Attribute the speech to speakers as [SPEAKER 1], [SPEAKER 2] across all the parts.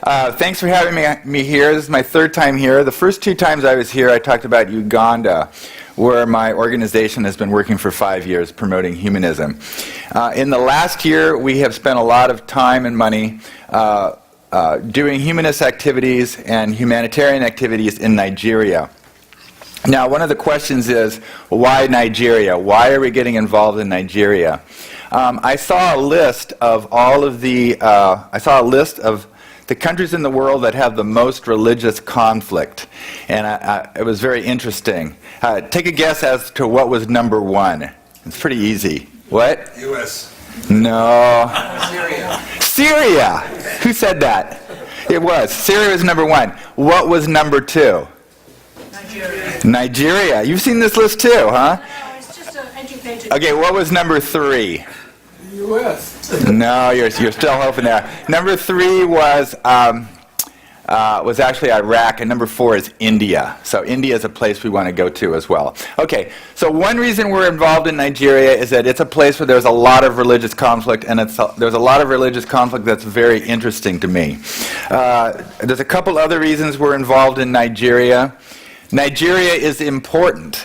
[SPEAKER 1] Thanks for having me here. This is my third time here. The first two times I was here, I talked about Uganda, where my organization has been working for 5 years promoting humanism. In the last year, we have spent a lot of time and money doing humanist activities and humanitarian activities in Nigeria. Now, one of the questions is, why Nigeria? Why are we getting involved in Nigeria? I saw a list of the countries in the world that have the most religious conflict, and it was very interesting. Take a guess as to what was number one. It's pretty easy. What?
[SPEAKER 2] U.S.
[SPEAKER 1] No.
[SPEAKER 2] Syria.
[SPEAKER 1] Syria! Who said that? It was. Syria was number one. What was number two?
[SPEAKER 3] Nigeria.
[SPEAKER 1] Nigeria. You've seen this list too, huh?
[SPEAKER 3] No, it's just an educated...
[SPEAKER 1] Okay, what was number three?
[SPEAKER 2] U.S.
[SPEAKER 1] No, you're still hoping there. Number three was actually Iraq, and number four is India. So India is a place we want to go to as well. Okay, so one reason we're involved in Nigeria is that it's a place where there's a lot of religious conflict, and there's a lot of religious conflict that's very interesting to me. There's a couple other reasons we're involved in Nigeria. Nigeria is important.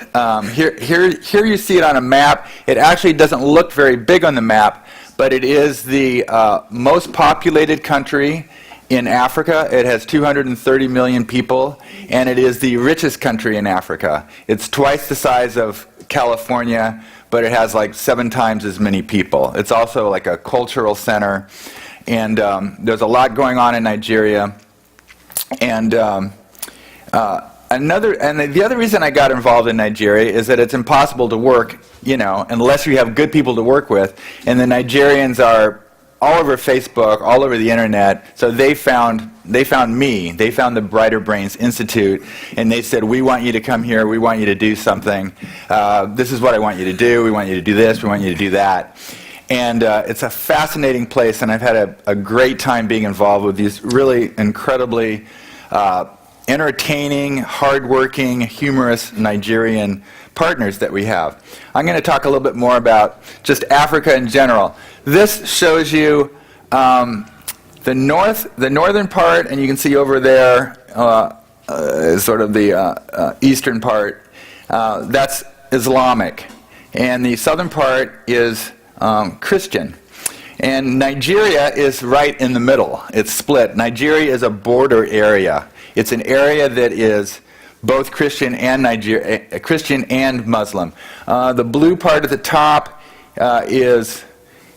[SPEAKER 1] Here you see it on a map. It actually doesn't look very big on the map, but it is the most populated country in Africa. It has 230 million people, and it is the richest country in Africa. It's twice the size of California, but it has like 7 times as many people. It's also like a cultural center, and there's a lot going on in Nigeria. And the other reason I got involved in Nigeria is that it's impossible to work, unless you have good people to work with. And the Nigerians are all over Facebook, all over the internet. So they found me. They found the Brighter Brains Institute, and they said, "We want you to come here. We want you to do something. This is what I want you to do. We want you to do this. We want you to do that." And it's a fascinating place, and I've had a great time being involved with these really incredibly entertaining, hardworking, humorous Nigerian partners that we have. I'm going to talk a little bit more about just Africa in general. This shows you the northern part, and you can see over there sort of the eastern part. That's Islamic, and the southern part is Christian. And Nigeria is right in the middle. It's split. Nigeria is a border area. It's an area that is both Christian and Christian and Muslim. The blue part at the top is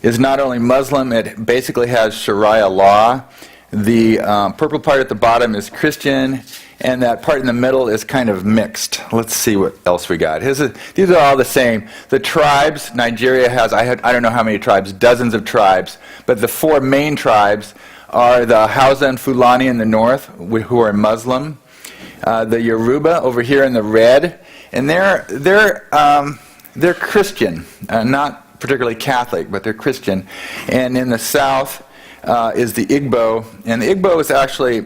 [SPEAKER 1] not only Muslim, it basically has Sharia law. The purple part at the bottom is Christian, and that part in the middle is kind of mixed. Let's see what else we got. These are all the same. The tribes, Nigeria has, I don't know how many tribes, dozens of tribes, but the 4 main tribes are the Hausa and Fulani in the north, who are Muslim, the Yoruba over here in the red, and they're Christian, not particularly Catholic, but they're Christian. And in the south is the Igbo, and the Igbo is actually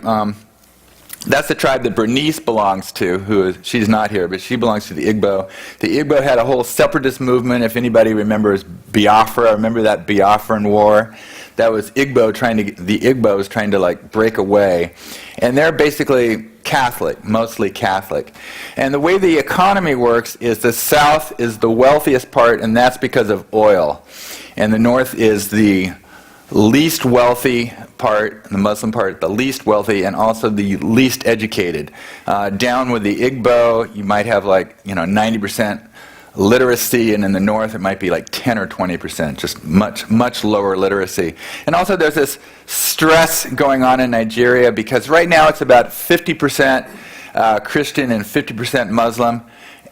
[SPEAKER 1] that's the tribe that Bernice belongs to. She's not here, but she belongs to the Igbo. The Igbo had a whole separatist movement. If anybody remembers Biafra, remember that Biafran war? That was the Igbos trying to like break away. And they're basically Catholic, mostly Catholic. And the way the economy works is the south is the wealthiest part, and that's because of oil. And the north is the least wealthy part, the Muslim part, the least wealthy, and also the least educated. Down with the Igbo, you might have 90% literacy, and in the north it might be like 10 or 20%, just much lower literacy. And also there's this stress going on in Nigeria because right now it's about 50% Christian and 50% Muslim.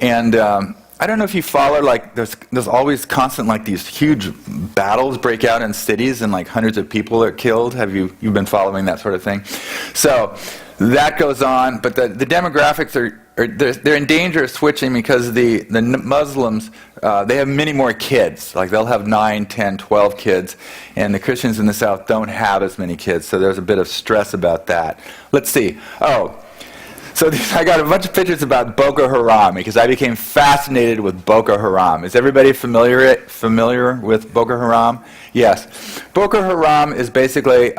[SPEAKER 1] And I don't know if you follow, there's always constant these huge battles break out in cities and hundreds of people are killed. You've been following that sort of thing? So that goes on, but the demographics they're in danger of switching because the Muslims, they have many more kids. They'll have 9, 10, 12 kids, and the Christians in the south don't have as many kids, so there's a bit of stress about that. Let's see. So I got a bunch of pictures about Boko Haram because I became fascinated with Boko Haram. Is everybody familiar with Boko Haram? Yes. Boko Haram is basically,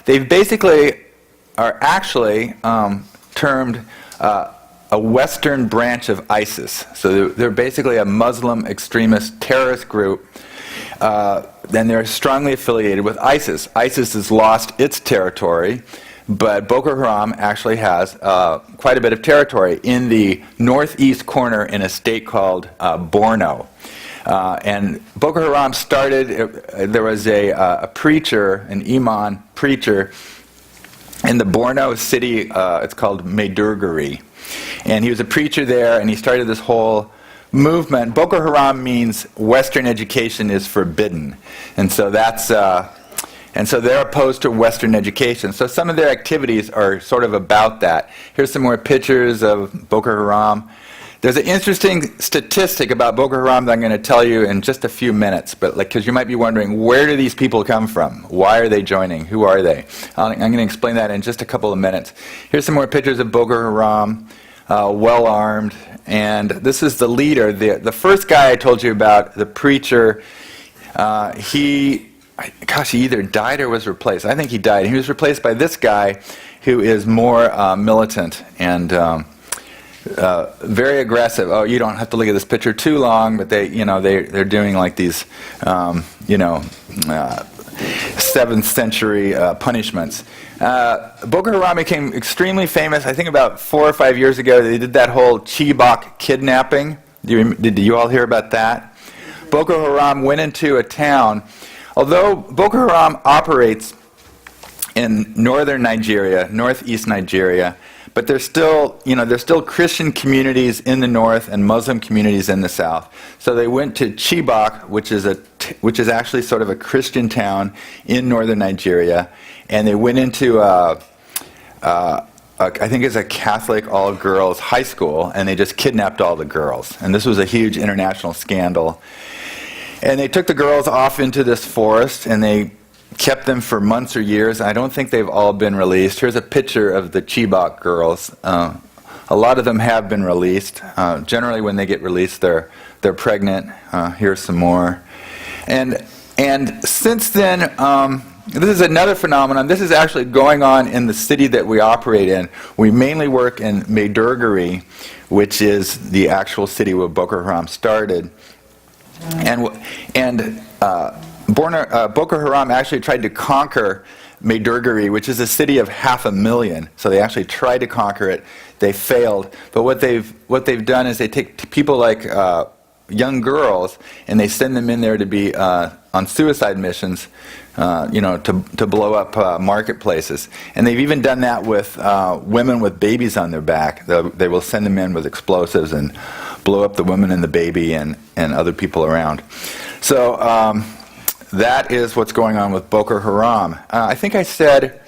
[SPEAKER 1] they've basically are actually termed a Western branch of ISIS. So they're basically a Muslim extremist terrorist group. Then they're strongly affiliated with ISIS. ISIS has lost its territory, but Boko Haram actually has quite a bit of territory in the northeast corner in a state called Borno. And Boko Haram started, there was a preacher, an imam preacher, in the Borno city, it's called Maiduguri. And he was a preacher there, and he started this whole movement. Boko Haram means Western education is forbidden. And so and so they're opposed to Western education. So some of their activities are sort of about that. Here's some more pictures of Boko Haram. There's an interesting statistic about Boko Haram that I'm going to tell you in just a few minutes, but because you might be wondering, where do these people come from? Why are they joining? Who are they? I'm going to explain that in just a couple of minutes. Here's some more pictures of Boko Haram, well-armed, and this is the leader. The first guy I told you about, the preacher, he either died or was replaced. I think he died. He was replaced by this guy who is more militant and very aggressive. Oh, you don't have to look at this picture too long, but they're doing like these, 7th century punishments. Boko Haram became extremely famous, I think about 4 or 5 years ago. They did that whole Chibok kidnapping. Did you all hear about that? Boko Haram went into a town. Although Boko Haram operates in northern Nigeria, northeast Nigeria, but there's still Christian communities in the north and Muslim communities in the south. So they went to Chibok, which is actually sort of a Christian town in northern Nigeria, and they went into I think it's a Catholic all-girls high school, and they just kidnapped all the girls. And this was a huge international scandal. And they took the girls off into this forest, and they kept them for months or years. I don't think they've all been released. Here's a picture of the Chibok girls. A lot of them have been released. Generally, when they get released, they're pregnant. Here's some more. And since then, this is another phenomenon. This is actually going on in the city that we operate in. We mainly work in Maiduguri, which is the actual city where Boko Haram started. Boko Haram actually tried to conquer Maiduguri, which is a city of 500,000. So they actually tried to conquer it. They failed. But what they've done is they take people like young girls, and they send them in there to be on suicide missions, to blow up marketplaces. And they've even done that with women with babies on their back. They will send them in with explosives and blow up the woman and the baby and other people around. So that is what's going on with Boko Haram. I think I said,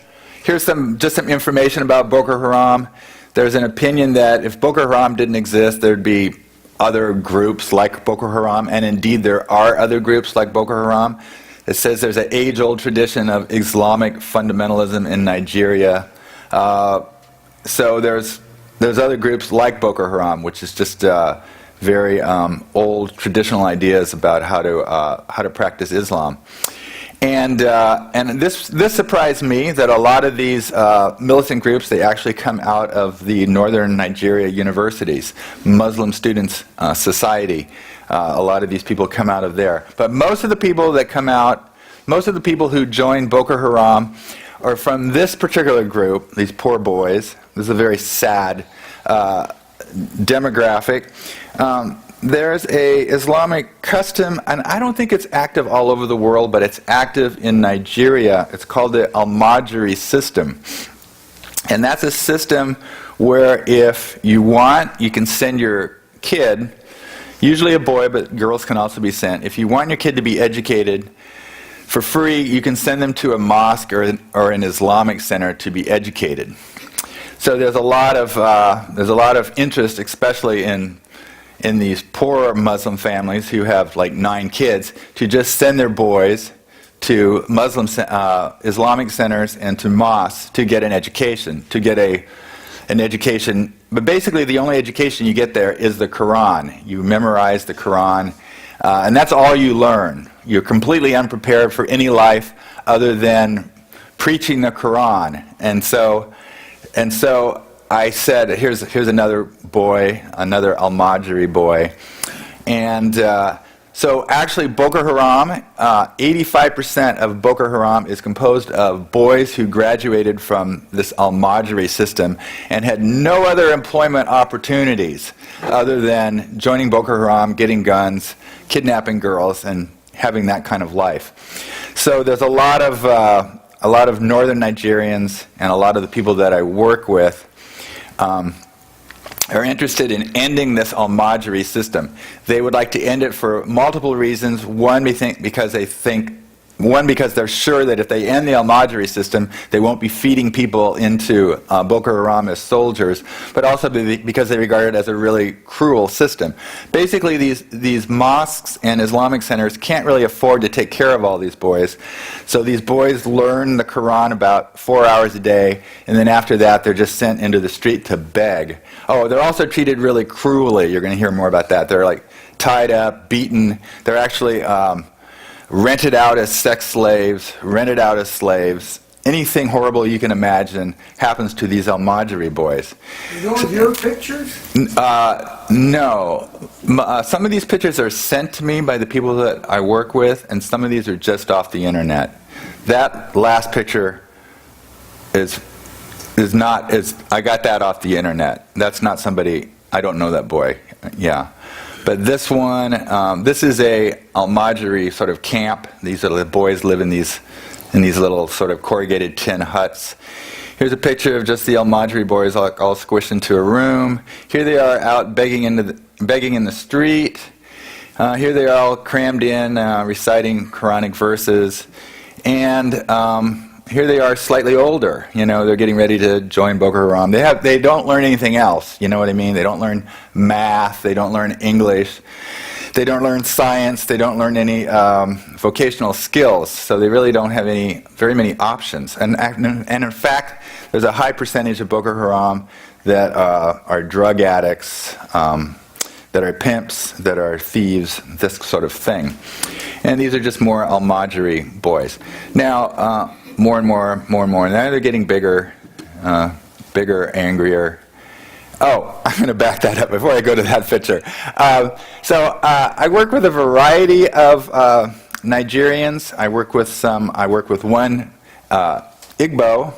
[SPEAKER 1] here's just some information about Boko Haram. There's an opinion that if Boko Haram didn't exist, there'd be other groups like Boko Haram, and indeed there are other groups like Boko Haram. It says there's an age-old tradition of Islamic fundamentalism in Nigeria. So there's other groups like Boko Haram, which is just very old traditional ideas about how to practice Islam. And this surprised me that a lot of these militant groups, they actually come out of the northern Nigeria universities, Muslim Students Society. A lot of these people come out of there. But most of the people that come out, most of the people who join Boko Haram are from this particular group, these poor boys. This is a very sad demographic. There's a Islamic custom, and I don't think it's active all over the world, but it's active in Nigeria. It's called the Almajjiri system. And that's a system where if you want, you can send your kid, usually a boy, but girls can also be sent. If you want your kid to be educated for free, you can send them to a mosque or an Islamic center to be educated. So there's a lot of interest, especially in these poor Muslim families who have like 9 kids, to just send their boys to Muslim Islamic centers and to mosques to get an education, an education. But basically the only education you get there is the Quran. You memorize the Quran, and that's all you learn. You're completely unprepared for any life other than preaching the Quran. And so I said, here's another boy, another Almajjiri boy. And so actually Boko Haram, 85% of Boko Haram is composed of boys who graduated from this Almajiri system and had no other employment opportunities other than joining Boko Haram, getting guns, kidnapping girls, and having that kind of life. So there's a lot of northern Nigerians and a lot of the people that I work with are interested in ending this Almajiri system. They would like to end it for multiple reasons. One, because they're sure that if they end the Almajiri system, they won't be feeding people into Boko Haram as soldiers, but also because they regard it as a really cruel system. Basically, these mosques and Islamic centers can't really afford to take care of all these boys. So these boys learn the Quran about 4 hours a day, and then after that, they're just sent into the street to beg. Oh, they're also treated really cruelly. You're going to hear more about that. They're like tied up, beaten. They're actually rented out as sex slaves, rented out as slaves. Anything horrible you can imagine happens to these Almajiri boys.
[SPEAKER 2] Are those your pictures?
[SPEAKER 1] No. Some of these pictures are sent to me by the people that I work with, and some of these are just off the internet. That last picture is not, I got that off the internet. That's not somebody, I don't know that boy. Yeah. But this one, this is a Almajiri sort of camp. These are the boys live in these little sort of corrugated tin huts. Here's a picture of just the Almajiri boys all squished into a room. Here they are out begging in the street. Here they are all crammed in, reciting Quranic verses. And here they are slightly older. You know, they're getting ready to join Boko Haram. They don't learn anything else. You know what I mean? They don't learn math. They don't learn English. They don't learn science. They don't learn any vocational skills. So they really don't have very many options. And in fact, there's a high percentage of Boko Haram that are drug addicts, that are pimps, that are thieves, this sort of thing. And these are just more Almajiri boys. Now, more and more. Now they're getting bigger, angrier. Oh, I'm going to back that up before I go to that picture. So I work with a variety of Nigerians. I work with one Igbo,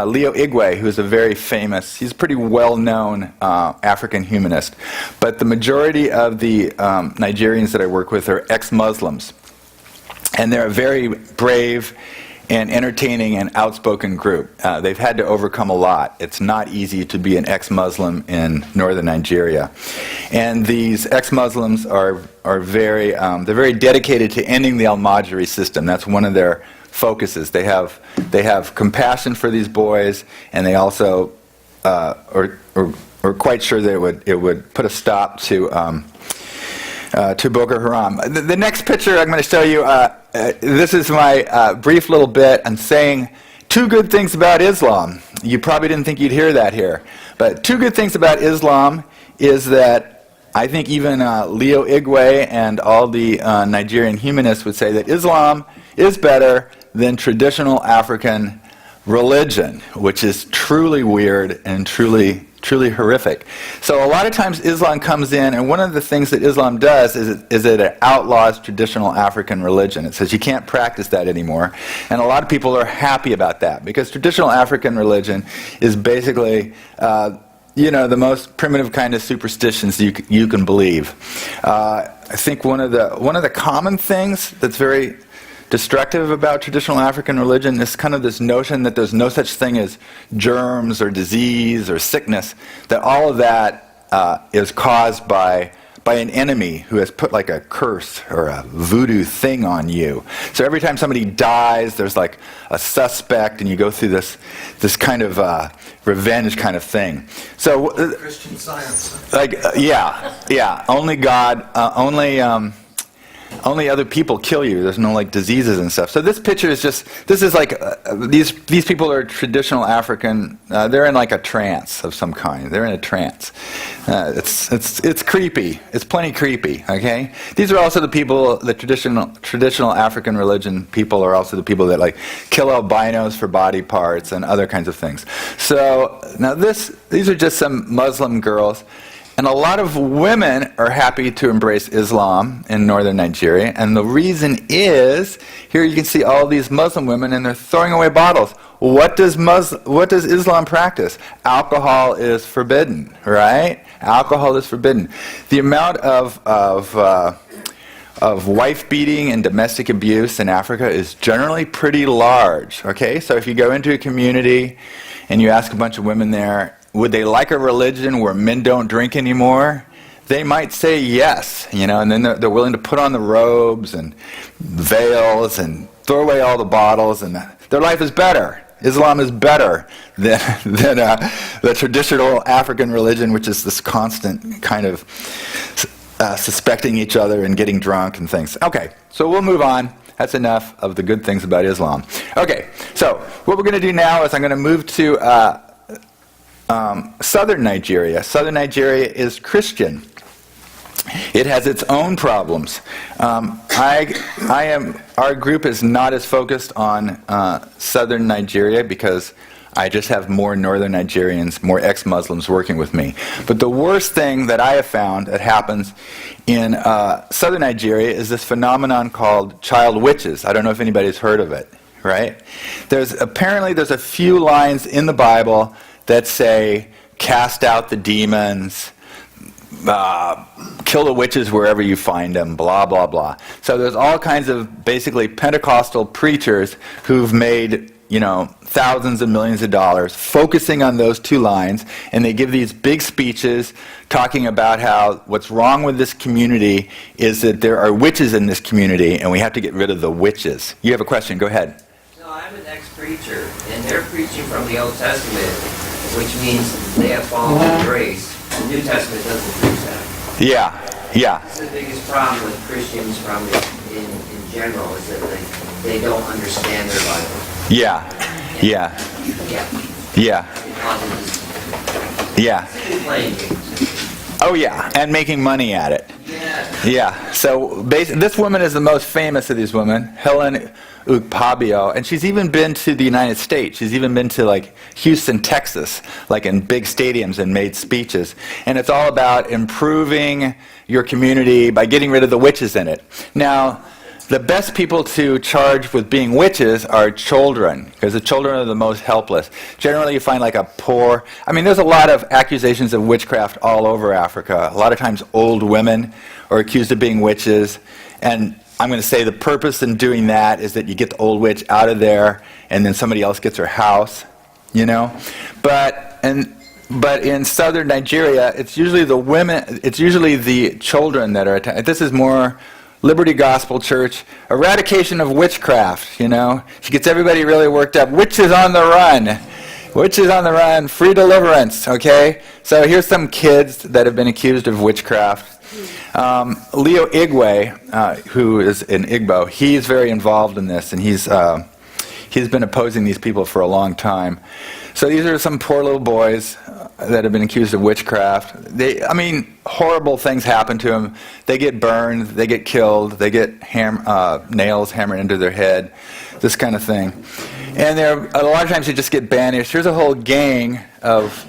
[SPEAKER 1] Leo Igwe, who's he's a pretty well-known African humanist. But the majority of the Nigerians that I work with are ex-Muslims. And they're a very brave and entertaining and outspoken group. They've had to overcome a lot. It's not easy to be an ex-Muslim in northern Nigeria. And these ex-Muslims are very dedicated to ending the Almajiri system. That's one of their focuses. They have compassion for these boys, and they also are quite sure that it would put a stop to Boko Haram. The next picture I'm going to show you, this is my brief little bit on saying two good things about Islam. You probably didn't think you'd hear that here. But two good things about Islam is that I think even Leo Igwe and all the Nigerian humanists would say that Islam is better than traditional African religion, which is truly weird and truly horrific. So a lot of times Islam comes in, and one of the things that Islam does is it outlaws traditional African religion. It says you can't practice that anymore. And a lot of people are happy about that, because traditional African religion is basically the most primitive kind of superstitions you can believe. I think one of the common things that's very destructive about traditional African religion is kind of this notion that there's no such thing as germs or disease or sickness, that all of that is caused by an enemy who has put like a curse or a voodoo thing on you. So every time somebody dies, there's like a suspect, and you go through this kind of revenge kind of thing. So Christian Science. Only God, only other people kill you. There's no like diseases and stuff. So this picture is just, this is like, these people are traditional African, they're in like a trance of some kind. They're in a trance. It's creepy. It's plenty creepy, okay? These are also the people, the traditional African religion people are also the people that like kill albinos for body parts and other kinds of things. So now these are just some Muslim girls. And a lot of women are happy to embrace Islam in northern Nigeria. And the reason is, here you can see all these Muslim women and they're throwing away bottles. What does Islam practice? Alcohol is forbidden, right? Alcohol is forbidden. The amount of wife beating and domestic abuse in Africa is generally pretty large, okay? So if you go into a community and you ask a bunch of women there, would they like a religion where men don't drink anymore? They might say yes, and then they're willing to put on the robes and veils and throw away all the bottles, and their life is better. Islam is better than the traditional African religion, which is this constant kind of suspecting each other and getting drunk and things. Okay, so we'll move on. That's enough of the good things about Islam. Okay, so what we're going to do now is I'm going to move to southern Nigeria. Southern Nigeria is Christian. It has its own problems. Our group is not as focused on southern Nigeria because I just have more northern Nigerians, more ex-Muslims working with me. But the worst thing that I have found that happens in southern Nigeria is this phenomenon called child witches. I don't know if anybody's heard of it, right? There's a few lines in the Bible that say, cast out the demons, kill the witches wherever you find them, blah, blah, blah. So there's all kinds of basically Pentecostal preachers who've made, thousands of millions of dollars focusing on those two lines, and they give these big speeches talking about how what's wrong with this community is that there are witches in this community, and we have to get rid of the witches. You have a question, go ahead.
[SPEAKER 4] No, I'm an ex-preacher, and they're preaching from the Old Testament, which means they have fallen from grace. The New Testament doesn't preach that.
[SPEAKER 1] Yeah.
[SPEAKER 4] That's the biggest problem with Christians in general, is that they don't understand their Bible. Yeah. Playing games.
[SPEAKER 1] Oh yeah, and making money at it. Yeah. So this woman is the most famous of these women, Helen Ukpabio, and she's even been to the United States. She's even been to like Houston, Texas, like in big stadiums, and made speeches. And it's all about improving your community by getting rid of the witches in it. Now, the best people to charge with being witches are children, because the children are the most helpless. Generally, you find like there's a lot of accusations of witchcraft all over Africa. A lot of times old women are accused of being witches, and I'm going to say the purpose in doing that is that you get the old witch out of there, and then somebody else gets her house, But in southern Nigeria, it's usually the women, it's usually the children that are attacked. This is more Liberty Gospel Church, eradication of witchcraft, She gets everybody really worked up. Witches on the run. Witches on the run, free deliverance, okay? So here's some kids that have been accused of witchcraft. Leo Igwe, who is an Igbo, he's very involved in this, and he's been opposing these people for a long time. So these are some poor little boys that have been accused of witchcraft. Horrible things happen to them. They get burned, they get killed, they get nails hammered into their head, this kind of thing. And a lot of times they just get banished. Here's a whole gang of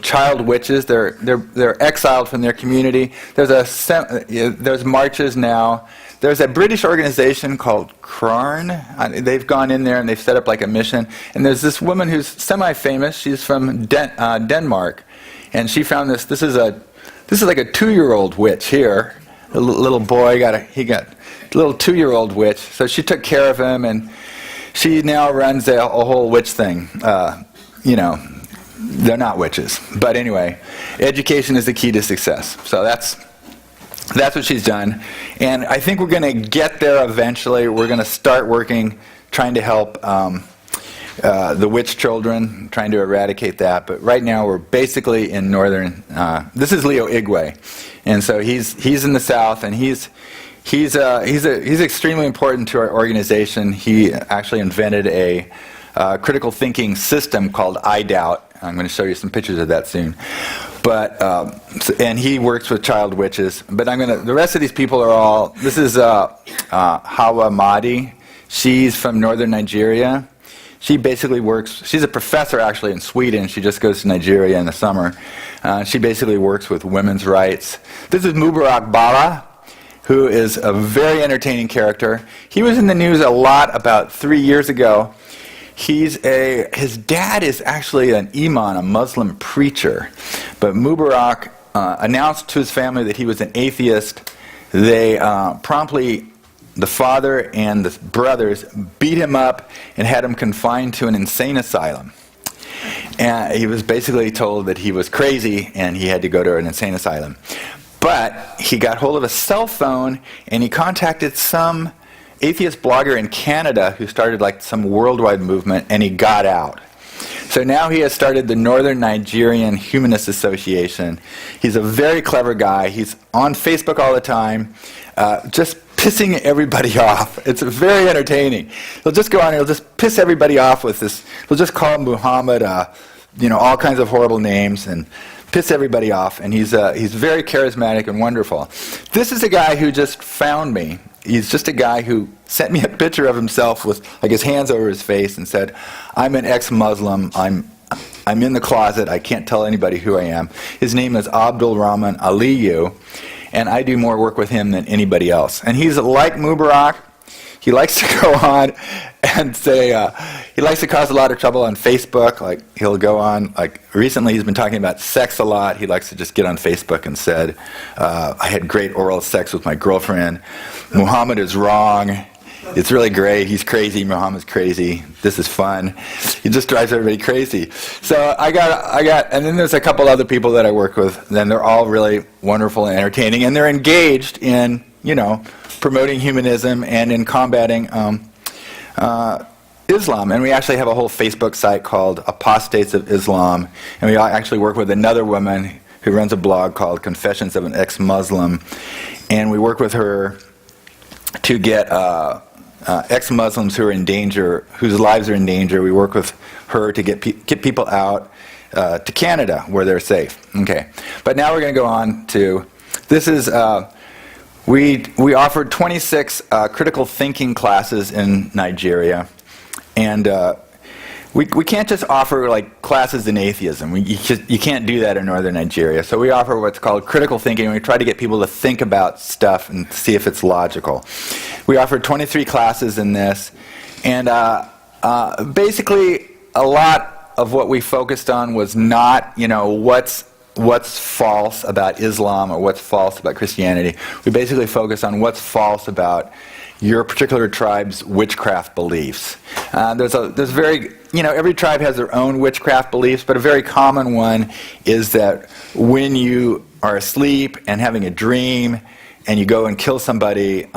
[SPEAKER 1] child witches. They're exiled from their community. There's marches now. There's a British organization called Crarn. They've gone in there and they've set up like a mission. And there's this woman who's semi-famous. She's from Denmark, and she found this. This is like a 2-year-old witch here. A little boy got a little 2-year-old witch. So she took care of him, and she now runs a whole witch thing. They're not witches, but anyway, education is the key to success. So that's what she's done, and I think we're going to get there eventually. We're going to start working, trying to help the witch children, trying to eradicate that. But right now, we're basically in northern. This is Leo Igwe, and so he's in the south, and He's extremely important to our organization. He actually invented a critical thinking system called I Doubt. I'm going to show you some pictures of that soon. But and he works with child witches. But the rest of these people are all. This is Hawa Mahdi. She's from northern Nigeria. She basically works. She's a professor actually in Sweden. She just goes to Nigeria in the summer. She basically works with women's rights. This is Mubarak Bala, who is a very entertaining character. He was in the news a lot about 3 years ago. His dad is actually an imam, a Muslim preacher. But Mubarak announced to his family that he was an atheist. They promptly, the father and the brothers, beat him up and had him confined to an insane asylum. And he was basically told that he was crazy and he had to go to an insane asylum. But he got hold of a cell phone and he contacted some atheist blogger in Canada who started like some worldwide movement, and he got out. So now he has started the Northern Nigerian Humanist Association. He's a very clever guy. He's on Facebook all the time, just pissing everybody off. It's very entertaining. He'll just go on and he'll just piss everybody off with this. He'll just call Muhammad, all kinds of horrible names and piss everybody off. And he's very charismatic and wonderful. This is a guy who just found me. He's just a guy who sent me a picture of himself with like his hands over his face and said, "I'm an ex-Muslim. I'm in the closet. I can't tell anybody who I am." His name is Abdul Rahman Aliyu, and I do more work with him than anybody else. And he's like Mubarak. He likes to go on and say, he likes to cause a lot of trouble on Facebook. Like he'll go on, like recently he's been talking about sex a lot. He likes to just get on Facebook and said, "I had great oral sex with my girlfriend. Muhammad is wrong. It's really great. He's crazy. Muhammad's crazy. This is fun." He just drives everybody crazy. So I got, and then there's a couple other people that I work with. Then they're all really wonderful and entertaining, and they're engaged in, promoting humanism and in combating Islam. And we actually have a whole Facebook site called Apostates of Islam, and we actually work with another woman who runs a blog called Confessions of an Ex-Muslim, and we work with her to get ex-Muslims who are in danger, whose lives are in danger. We work with her to get people out to Canada where they're safe. Okay, but now we're going to go on to, this is, we offered 26 critical thinking classes in Nigeria, and we can't just offer like classes in atheism. You can't do that in northern Nigeria. So we offer what's called critical thinking. We try to get people to think about stuff and see if it's logical. We offered 23 classes in this, and basically a lot of what we focused on was not, what's false about Islam or what's false about Christianity. We basically focus on what's false about your particular tribe's witchcraft beliefs. There's very, every tribe has their own witchcraft beliefs, but a very common one is that when you are asleep and having a dream and you go and kill somebody,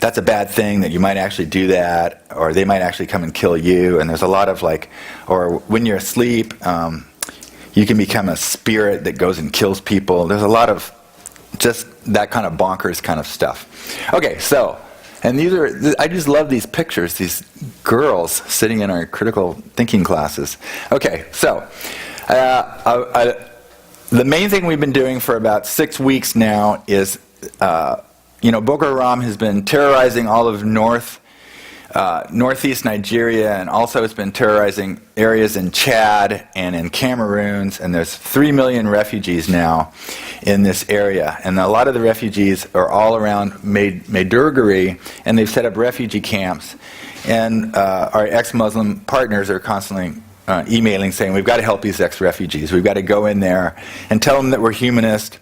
[SPEAKER 1] that's a bad thing, that you might actually do that, or they might actually come and kill you. And there's a lot of or when you're asleep, you can become a spirit that goes and kills people. There's a lot of just that kind of bonkers kind of stuff. Okay, so, and I just love these pictures, these girls sitting in our critical thinking classes. Okay, so, the main thing we've been doing for about 6 weeks now is, Boko Haram has been terrorizing all of northeast Nigeria, and also it's been terrorizing areas in Chad and in Cameroon, and there's 3 million refugees now in this area. And a lot of the refugees are all around Maiduguri, and they've set up refugee camps. And our ex-Muslim partners are constantly emailing saying, we've got to help these ex-refugees. We've got to go in there and tell them that we're humanist,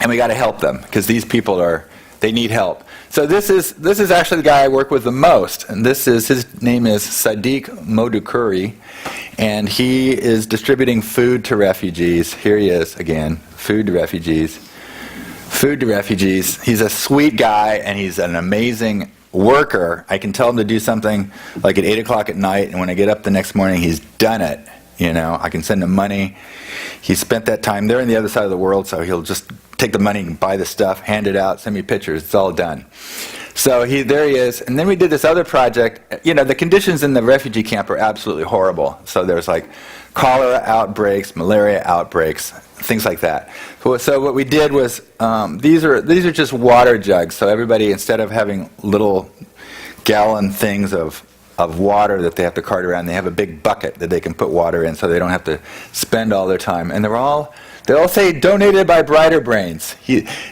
[SPEAKER 1] and we got to help them, because these people they need help. So this is actually the guy I work with the most, and his name is Sadiq Maiduguri, and he is distributing food to refugees. Here he is again, food to refugees. Food to refugees. He's a sweet guy, and he's an amazing worker. I can tell him to do something like at 8 o'clock at night, and when I get up the next morning, he's done it. I can send him money. He spent that time. They're on the other side of the world, so he'll just take the money and buy the stuff, hand it out, send me pictures. It's all done. So there he is. And then we did this other project. The conditions in the refugee camp are absolutely horrible. So there's like cholera outbreaks, malaria outbreaks, things like that. So what we did was, these are just water jugs. So everybody, instead of having little gallon things of water that they have to cart around, they have a big bucket that they can put water in, so they don't have to spend all their time. And they all say donated by Brighter Brains.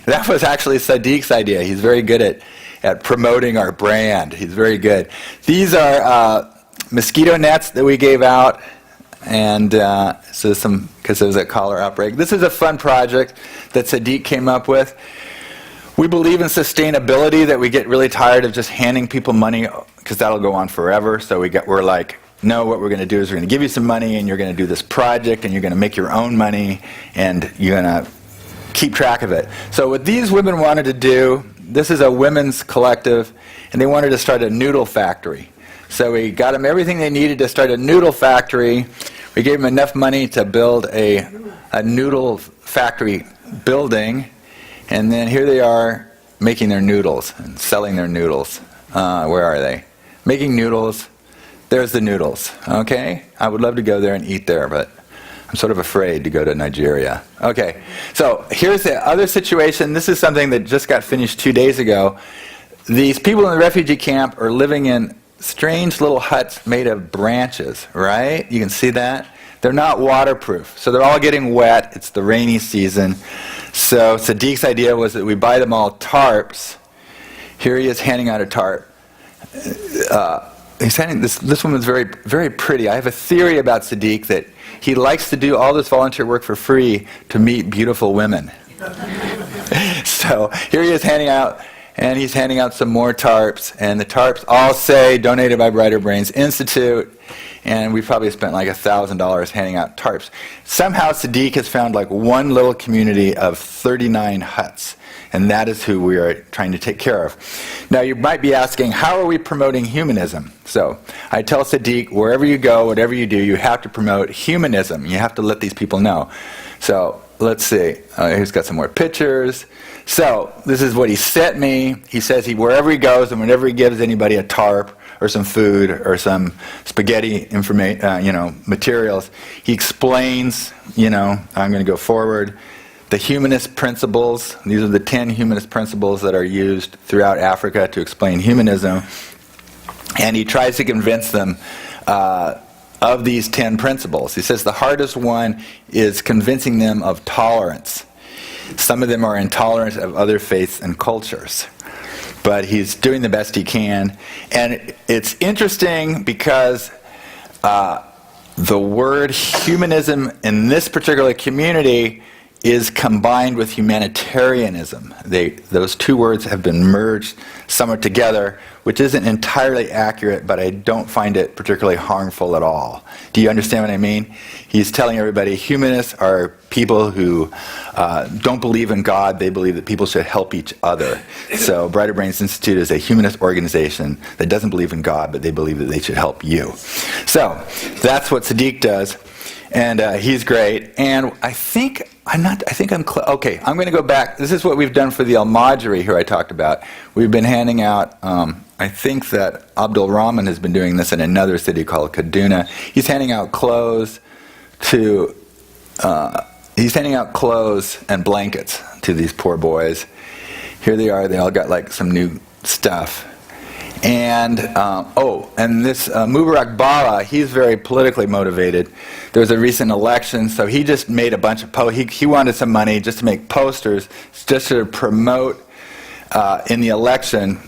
[SPEAKER 1] That was actually Sadiq's idea. He's very good at promoting our brand. He's very good. These are mosquito nets that we gave out, and so because there was a cholera outbreak. This is a fun project that Sadiq came up with. We believe in sustainability, that we get really tired of just handing people money because that'll go on forever. So we're like, no, what we're going to do is we're going to give you some money, and you're going to do this project, and you're going to make your own money, and you're going to keep track of it. So what these women wanted to do, this is a women's collective, and they wanted to start a noodle factory. So we got them everything they needed to start a noodle factory. We gave them enough money to build a noodle factory building. And then here they are making their noodles and selling their noodles. Where are they? Making noodles. There's the noodles. Okay? I would love to go there and eat there, but I'm sort of afraid to go to Nigeria. Okay. So here's the other situation. This is something that just got finished 2 days ago. These people in the refugee camp are living in strange little huts made of branches, right? You can see that? They're not waterproof, so they're all getting wet. It's the rainy season. So Sadiq's idea was that we buy them all tarps. Here he is handing out a tarp. He's handing this woman's very, very pretty. I have a theory about Sadiq that he likes to do all this volunteer work for free to meet beautiful women. So here he is handing out, and he's handing out some more tarps, and the tarps all say donated by Brighter Brains Institute. And we probably spent like $1,000 handing out tarps. Somehow Sadiq has found like one little community of 39 huts, and that is who we are trying to take care of. Now you might be asking, how are we promoting humanism? So I tell Sadiq, wherever you go, whatever you do, you have to promote humanism. You have to let these people know. So let's see. He's got some more pictures. So this is what he sent me. He says wherever he goes and whenever he gives anybody a tarp or some food or some spaghetti materials, he explains, I'm going to go forward. The Humanist Principles, these are the 10 Humanist Principles that are used throughout Africa to explain humanism. And he tries to convince them of these 10 principles. He says the hardest one is convincing them of tolerance. Some of them are intolerant of other faiths and cultures. But he's doing the best he can. And it's interesting because the word humanism in this particular community is combined with humanitarianism. Those two words have been merged somewhat together, which isn't entirely accurate, but I don't find it particularly harmful at all. Do you understand what I mean? He's telling everybody humanists are people who don't believe in God. They believe that people should help each other. So Brighter Brains Institute is a humanist organization that doesn't believe in God, but they believe that they should help you. So that's what Sadiq does. And he's great. And I'm going to go back. This is what we've done for the Almajjiri here I talked about. We've been handing out, I think that Abdul Rahman has been doing this in another city called Kaduna. He's handing out clothes and blankets to these poor boys. Here they are. They all got like some new stuff. And this Mubarak Bala, he's very politically motivated. There was a recent election, so he just made a bunch of he wanted some money just to make posters, just to promote in the election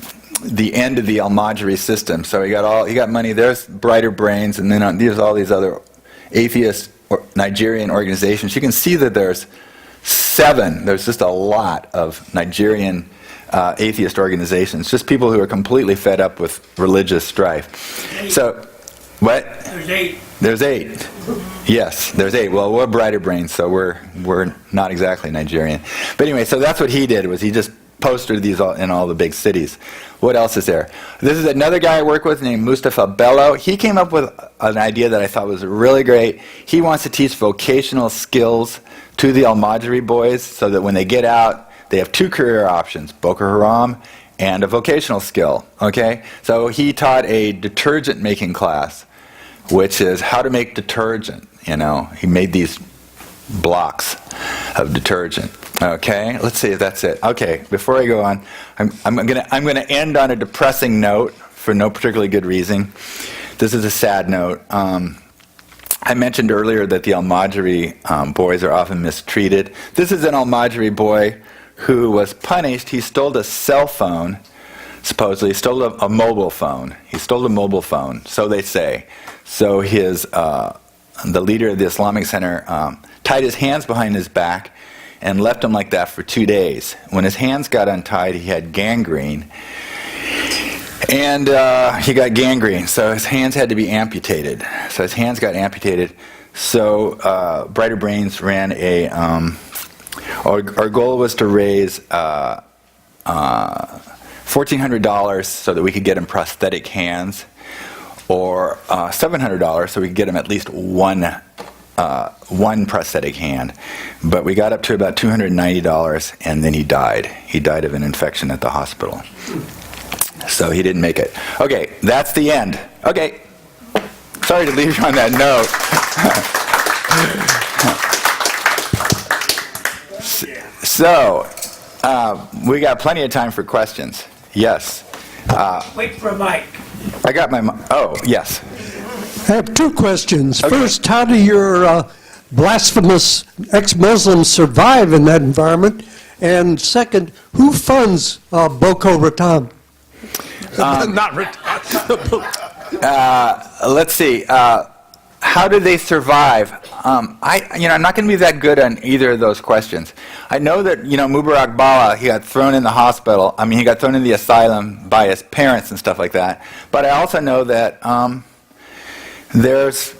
[SPEAKER 1] the end of the Almajjiri system. So he got money. There's Brighter Brains, and then there's all these other atheist Nigerian organizations. You can see that there's 7. There's just a lot of Nigerian atheist organizations, just people who are completely fed up with religious strife. So, what?
[SPEAKER 2] There's 8.
[SPEAKER 1] There's 8. Yes, there's 8. Well, we're Brighter Brains, so we're not exactly Nigerian. But anyway, so that's what he did, was he just poster of these in all the big cities. What else is there? This is another guy I work with named Mustafa Bello. He came up with an idea that I thought was really great. He wants to teach vocational skills to the Almajjiri boys so that when they get out, they have 2 career options, Boko Haram and a vocational skill, okay? So he taught a detergent making class, which is how to make detergent, you know. He made these blocks of detergent. Okay, let's see if that's it. Okay, before I go on, I'm gonna end on a depressing note for no particularly good reason. This is a sad note. I mentioned earlier that the Almajiri boys are often mistreated. This is an Almajiri boy who was punished. He stole a cell phone, supposedly. He stole a mobile phone. He stole a mobile phone, so they say. So the leader of the Islamic Center tied his hands behind his back and left him like that for 2 days. When his hands got untied, he had gangrene. And he got gangrene, so his hands had to be amputated. So his hands got amputated. So Brighter Brains ran our goal was to raise $1,400 so that we could get him prosthetic hands, or $700 so we could get him at least one prosthetic hand. But we got up to about $290, and then he died. He died of an infection at the hospital. So he didn't make it. Okay, that's the end. Okay, sorry to leave you on that note. So, we got plenty of time for questions. Yes.
[SPEAKER 2] Wait for a mic.
[SPEAKER 1] I got my oh, yes.
[SPEAKER 5] I have 2 questions.
[SPEAKER 1] Okay.
[SPEAKER 5] First, how do your blasphemous ex-Muslims survive in that environment? And second, who funds Boko Haram? Not
[SPEAKER 1] Let's see. How do they survive? I'm not going to be that good on either of those questions. I know that, Mubarak Bala, he got thrown in the hospital. I mean, he got thrown in the asylum by his parents and stuff like that. But I also know that there's,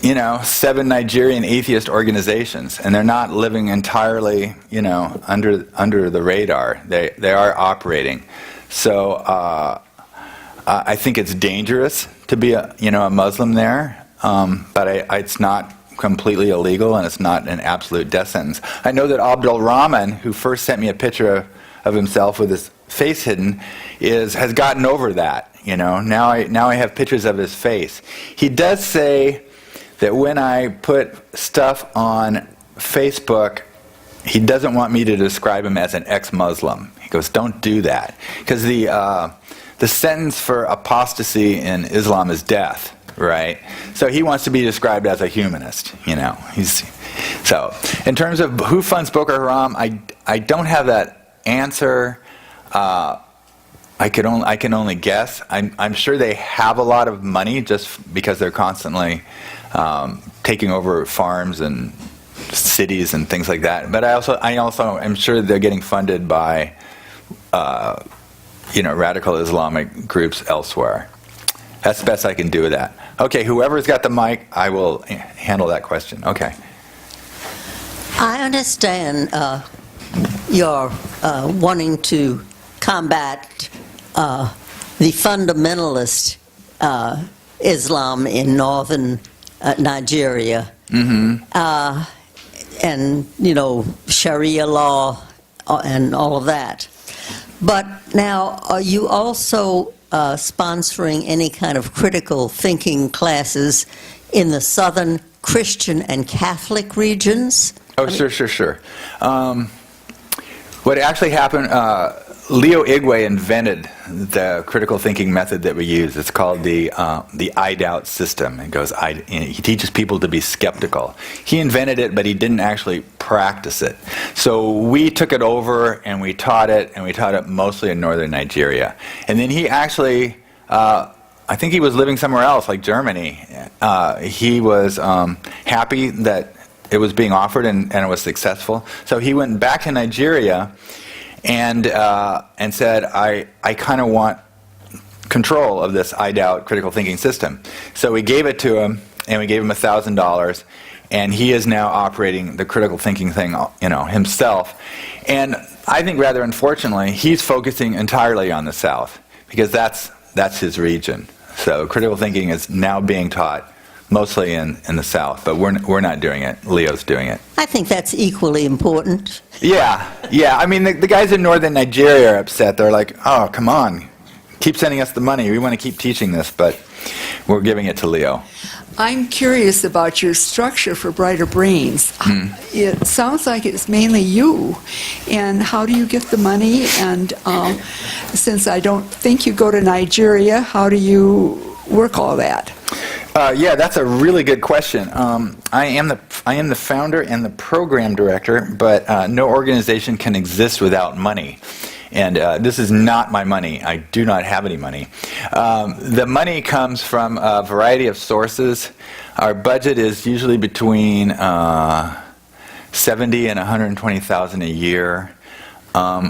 [SPEAKER 1] 7 Nigerian atheist organizations, and they're not living entirely, under the radar. They are operating. So I think it's dangerous to be a Muslim there. But it's not completely illegal, and it's not an absolute death sentence. I know that Abdul Rahman, who first sent me a picture of himself with his face hidden, has gotten over that. Now I have pictures of his face. He does say that when I put stuff on Facebook, he doesn't want me to describe him as an ex-Muslim. He goes, "Don't do that," because the sentence for apostasy in Islam is death. Right, so he wants to be described as a humanist. So in terms of who funds Boko Haram, I don't have that answer. I can only guess. I'm sure they have a lot of money just because they're constantly taking over farms and cities and things like that. But I also am sure they're getting funded by radical Islamic groups elsewhere. That's the best I can do with that. Okay, whoever's got the mic, I will handle that question. Okay.
[SPEAKER 6] I understand you're wanting to combat the fundamentalist Islam in northern Nigeria. Mm-hmm. And, Sharia law and all of that. But now, are you also sponsoring any kind of critical thinking classes in the southern Christian and Catholic regions?
[SPEAKER 1] Oh, sure. What actually happened, Leo Igwe invented the critical thinking method that we use. It's called the I doubt system. It goes, he teaches people to be skeptical. He invented it, but he didn't actually practice it. So we took it over and we taught it mostly in northern Nigeria. And then he actually, I think he was living somewhere else, like Germany. He was happy that it was being offered and it was successful. So he went back to Nigeria and said, I kind of want control of this I doubt critical thinking system. So we gave it to him, and we gave him $1,000, and he is now operating the critical thinking thing, himself. And I think rather unfortunately, he's focusing entirely on the South because that's his region. So critical thinking is now being taught mostly in the South, but we're not doing it. Leo's doing it.
[SPEAKER 6] I think that's equally important.
[SPEAKER 1] Yeah. I mean, the guys in northern Nigeria are upset. They're like, oh, come on, keep sending us the money. We want to keep teaching this, but we're giving it to Leo.
[SPEAKER 7] I'm curious about your structure for Brighter Brains. It sounds like it's mainly you. And how do you get the money? And since I don't think you go to Nigeria, how do you work all that?
[SPEAKER 1] Yeah, that's a really good question. I am the founder and the program director, but no organization can exist without money. And this is not my money. I do not have any money. The money comes from a variety of sources. Our budget is usually between 70 and 120,000 a year.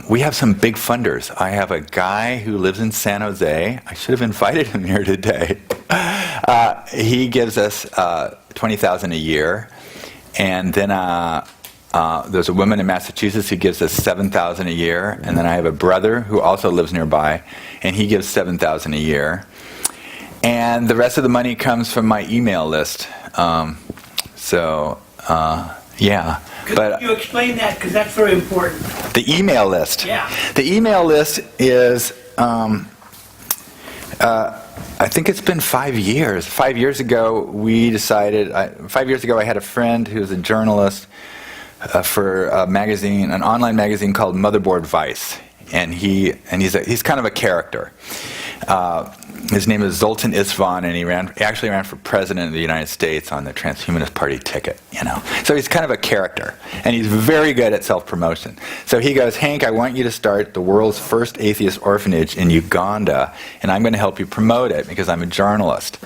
[SPEAKER 1] We have some big funders. I have a guy who lives in San Jose. I should have invited him here today. He gives us 20,000 a year, and then there's a woman in Massachusetts who gives us 7,000 a year, and then I have a brother who also lives nearby, and he gives 7,000 a year. And the rest of the money comes from my email list. Yeah.
[SPEAKER 2] Could you explain that? Because that's very important.
[SPEAKER 1] The email list.
[SPEAKER 2] Yeah.
[SPEAKER 1] The email list is, I think it's been 5 years. 5 years ago, we decided, 5 years ago I had a friend who was a journalist for a magazine, an online magazine called Motherboard Vice. And he's kind of a character. His name is Zoltan Istvan, and he actually ran for president of the United States on the Transhumanist Party ticket, So he's kind of a character, and he's very good at self-promotion. So he goes, Hank, I want you to start the world's first atheist orphanage in Uganda, and I'm going to help you promote it because I'm a journalist.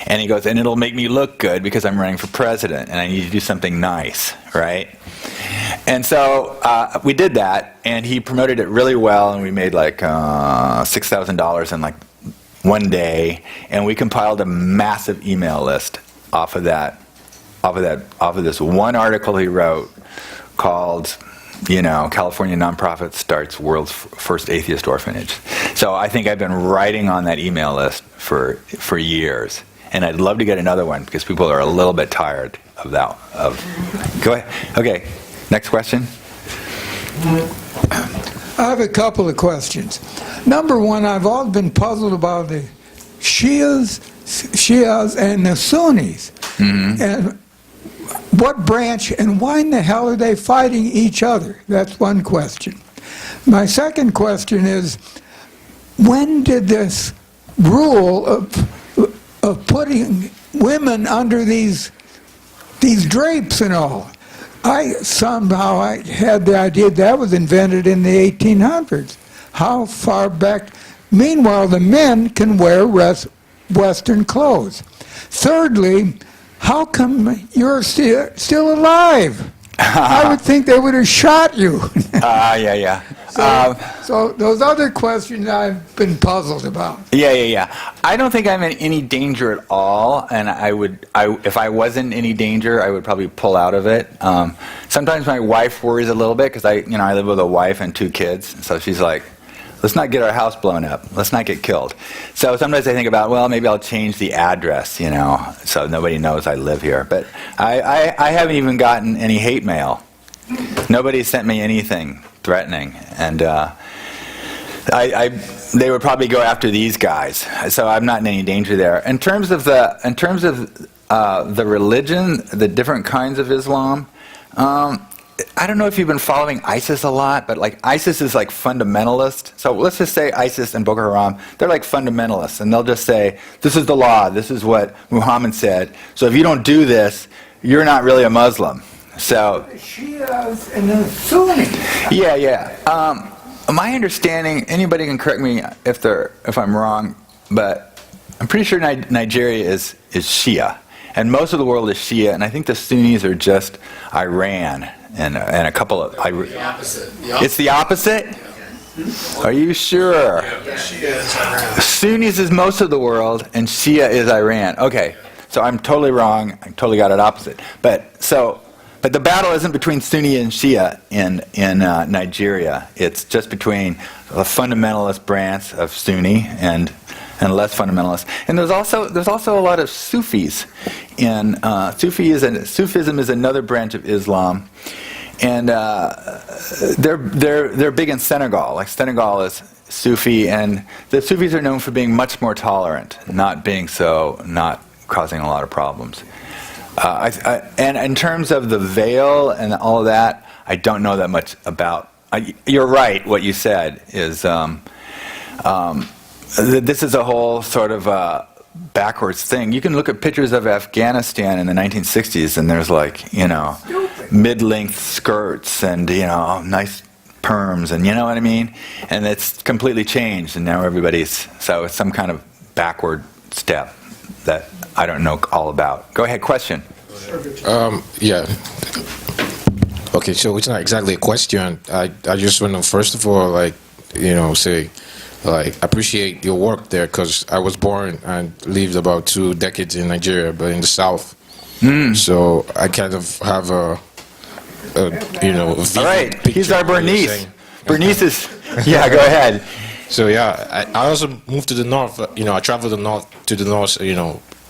[SPEAKER 1] And he goes, and it'll make me look good because I'm running for president, and I need to do something nice, right? And so we did that, and he promoted it really well, and we made like $6,000 in like one day, and we compiled a massive email list off of this one article he wrote called, California Nonprofit Starts World's First Atheist Orphanage. So I think I've been writing on that email list for years, and I'd love to get another one because people are a little bit tired of that. Go ahead. Okay, next question.
[SPEAKER 8] I have a couple of questions. Number one, I've always been puzzled about the Shias and the Sunnis. Mm-hmm. And what branch and why in the hell are they fighting each other? That's one question. My second question is, when did this rule of putting women under these drapes and all? I had the idea that was invented in the 1800s. How far back? Meanwhile, the men can wear Western clothes. Thirdly, how come you're still alive? I would think they would have shot you.
[SPEAKER 1] Yeah.
[SPEAKER 8] So those other questions I've been puzzled about.
[SPEAKER 1] Yeah. I don't think I'm in any danger at all, and if I was in any danger, I would probably pull out of it. Sometimes my wife worries a little bit because I live with a wife and 2 kids, so she's like, let's not get our house blown up. Let's not get killed. So sometimes I think about, well, maybe I'll change the address, so nobody knows I live here. But I haven't even gotten any hate mail. Nobody sent me anything threatening, and they would probably go after these guys. So I'm not in any danger there. In terms of the religion, the different kinds of Islam. I don't know if you've been following ISIS a lot, but like ISIS is like fundamentalist. So let's just say ISIS and Boko Haram, they're like fundamentalists, and they'll just say, this is the law, this is what Muhammad said. So if you don't do this, you're not really a Muslim. So
[SPEAKER 8] the Shias and the Sunnis.
[SPEAKER 1] Yeah. My understanding, anybody can correct me if I'm wrong, but I'm pretty sure Nigeria is Shia, and most of the world is Shia, and I think the Sunnis are just Iran. And a couple of...
[SPEAKER 9] The opposite.
[SPEAKER 1] It's the opposite? Yeah. Are you sure?
[SPEAKER 9] Yeah, Shia is Iran.
[SPEAKER 1] Sunnis is most of the world, and Shia is Iran. Okay, so I'm totally wrong. I totally got it opposite. But But the battle isn't between Sunni and Shia in Nigeria. It's just between a fundamentalist branch of Sunni and less fundamentalist. And there's also a lot of Sufis. And Sufism is another branch of Islam, and they're big in Senegal. Like Senegal is Sufi, and the Sufis are known for being much more tolerant, not causing a lot of problems. And in terms of the veil and all of that, I don't know that much about. You're right. What you said is this is a whole sort of backwards thing. You can look at pictures of Afghanistan in the 1960s, and there's like, mid-length skirts and, nice perms, and you know what I mean? And it's completely changed, and now so it's some kind of backward step that I don't know all about. Go ahead, question.
[SPEAKER 10] Yeah. Okay, so it's not exactly a question. I just want to, first of all, say, appreciate your work there, because I was born and lived about 2 decades in Nigeria, but in the South. So I kind of have a
[SPEAKER 1] all right, he's our Bernice. Bernice is, yeah, go ahead.
[SPEAKER 10] So yeah, I also moved to the north. I traveled to the north.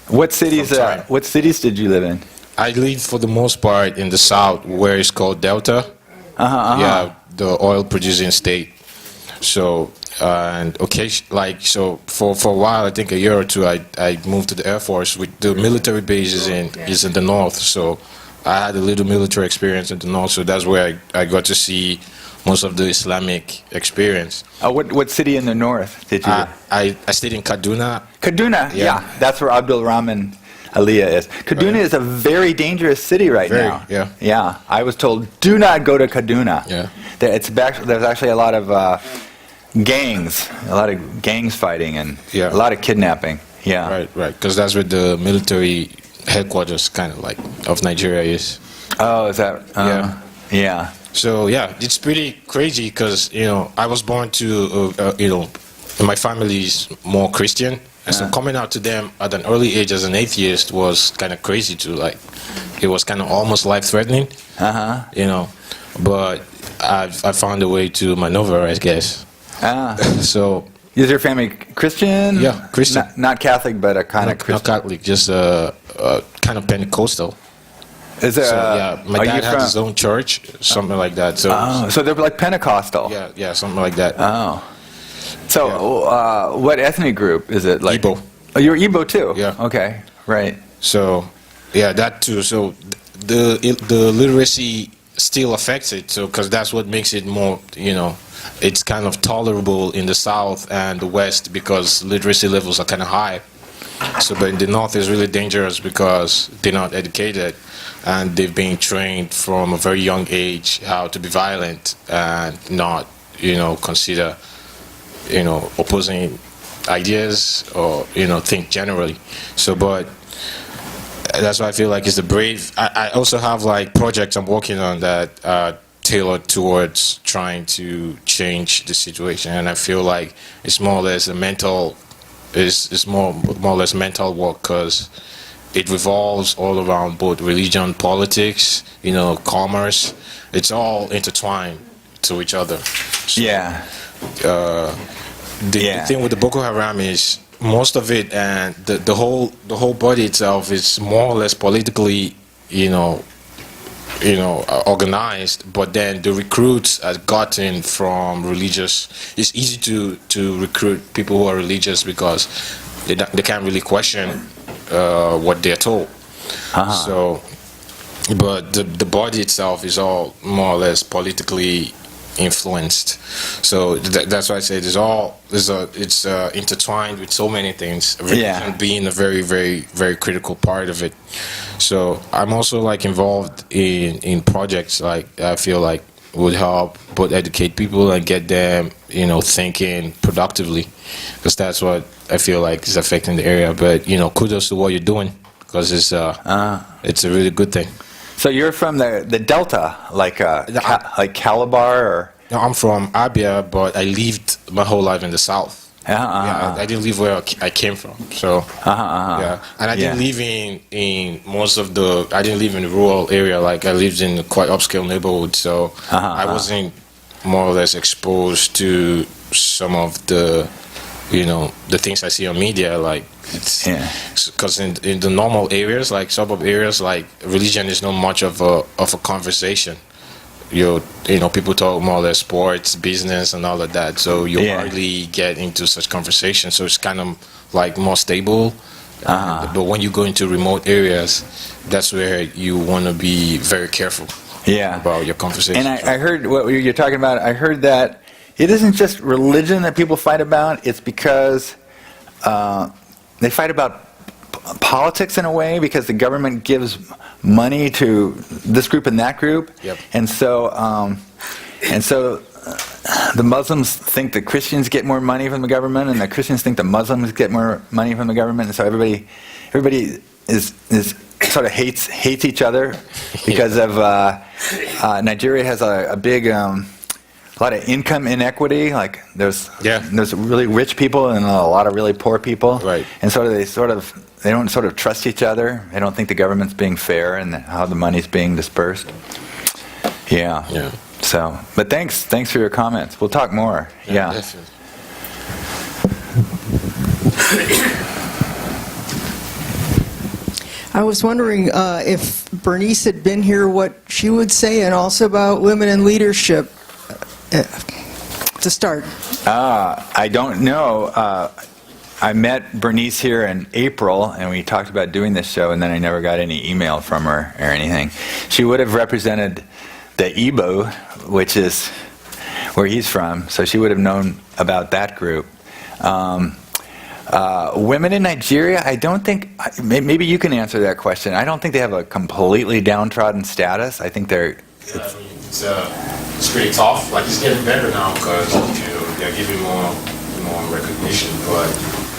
[SPEAKER 1] What cities did you live in?
[SPEAKER 10] I lived for the most part in the south, where it's called Delta. Yeah, the oil producing state. So and so for a while, I think a year or two, I moved to the Air Force. With the military base is in the north, so I had a little military experience in the north. So that's where I got to see most of the Islamic experience.
[SPEAKER 1] What city in the north did you?
[SPEAKER 10] I stayed in Kaduna.
[SPEAKER 1] Kaduna, yeah, that's where Abdul Rahman Aliyah is. Kaduna is a very dangerous city right now.
[SPEAKER 10] Yeah.
[SPEAKER 1] Yeah, I was told, do not go to Kaduna.
[SPEAKER 10] Yeah.
[SPEAKER 1] There's actually a lot of gangs fighting and a lot of kidnapping. Yeah.
[SPEAKER 10] Right. Because that's where the military headquarters, kind of like, of Nigeria is.
[SPEAKER 1] Oh, is that? Yeah.
[SPEAKER 10] So yeah, it's pretty crazy because I was born to my family is more Christian, and so coming out to them at an early age as an atheist was kind of crazy too. Like, it was kind of almost life-threatening. But I found a way to maneuver, I guess. So.
[SPEAKER 1] Is your family Christian?
[SPEAKER 10] Yeah, Christian.
[SPEAKER 1] Not Catholic, but a kind of Christian.
[SPEAKER 10] Not Catholic, just kind of Pentecostal.
[SPEAKER 1] Is there?
[SPEAKER 10] So, my dad had his own church, something like that.
[SPEAKER 1] So they're like Pentecostal.
[SPEAKER 10] Yeah, something like that.
[SPEAKER 1] Oh. So, what ethnic group is it? Like
[SPEAKER 10] Igbo.
[SPEAKER 1] Oh, you're Igbo too.
[SPEAKER 10] Yeah.
[SPEAKER 1] Okay. Right.
[SPEAKER 10] So, yeah, that too. So, the literacy still affects it. So, because that's what makes it more, it's kind of tolerable in the South and the West because literacy levels are kind of high. So, but in the North is really dangerous because they're not educated and they've been trained from a very young age how to be violent and not, consider, opposing ideas or, think generally. So, but that's why I feel like it's a brave. I also have like projects I'm working on that are tailored towards trying to change the situation, and I feel like it's more or less a mental. It's more or less mental work because it revolves all around both religion, politics, commerce. It's all intertwined to each other. So, the thing with the Boko Haram is most of it, and the whole body itself is more or less politically, organized. But then the recruits are gotten from religious. It's easy to recruit people who are religious because they can't really question what they're told. So, but the body itself is all more or less politically influenced. So that's why I say it's intertwined with so many things. Religion being a very, very, very critical part of it. So I'm also like involved in projects like I feel like would help both educate people and get them thinking productively, because that's what I feel like is affecting the area. But kudos to what you're doing, because it's a really good thing.
[SPEAKER 1] So you're from the Delta, like Calabar, or?
[SPEAKER 10] No, I'm from Abia, but I lived my whole life in the South. Yeah, I didn't live where I came from. So yeah, and I didn't live in most of the. I didn't live in the rural area. Like I lived in a quite upscale neighborhood. So I wasn't more or less exposed to some of the, the things I see on media. Like it's because in the normal areas, like suburb areas, like religion is not much of a conversation. People talk more or less sports, business, and all of that. So you hardly get into such conversations. So it's kind of like more stable. But when you go into remote areas, that's where you want to be very careful about your conversation.
[SPEAKER 1] And I heard what you're talking about. I heard that it isn't just religion that people fight about. It's because they fight about politics in a way, because the government gives money to this group and that group, and so the Muslims think the Christians get more money from the government, and the Christians think the Muslims get more money from the government, and so everybody is sort of hates each other because of Nigeria has a big a lot of income inequity. Like there's really rich people and a lot of really poor people, and so they don't sort of trust each other. They don't think the government's being fair and how the money's being dispersed. Yeah. So, but thanks for your comments. We'll talk more. Yeah.
[SPEAKER 10] Definitely.
[SPEAKER 11] I was wondering if Bernice had been here, what she would say, and also about women in leadership to start.
[SPEAKER 1] I don't know. I met Bernice here in April, and we talked about doing this show, and then I never got any email from her or anything. She would have represented the Igbo, which is where he's from, so she would have known about that group. Women in Nigeria, I don't think, maybe you can answer that question. I don't think they have a completely downtrodden status. I think they're...
[SPEAKER 10] It's pretty tough. Like it's getting better now because they're giving more recognition, but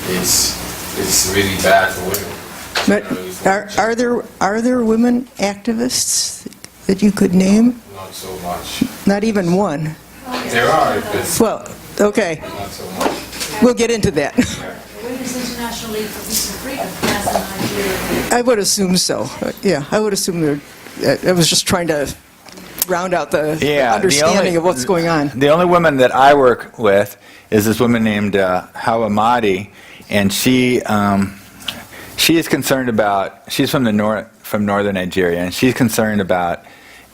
[SPEAKER 10] it's really bad for women.
[SPEAKER 11] But are there women activists that you could name?
[SPEAKER 10] Not so much.
[SPEAKER 11] Not even one.
[SPEAKER 10] There are.
[SPEAKER 11] Well, okay.
[SPEAKER 10] Not so much.
[SPEAKER 11] We'll get into that.
[SPEAKER 3] Women's International League for Peace and Freedom has in Nigeria.
[SPEAKER 11] I would assume so. Yeah, I would assume I was just trying to round out the understanding of what's going on.
[SPEAKER 1] The only woman that I work with is this woman named Hawa Mahdi, and she is concerned about. She's from northern Nigeria, and she's concerned about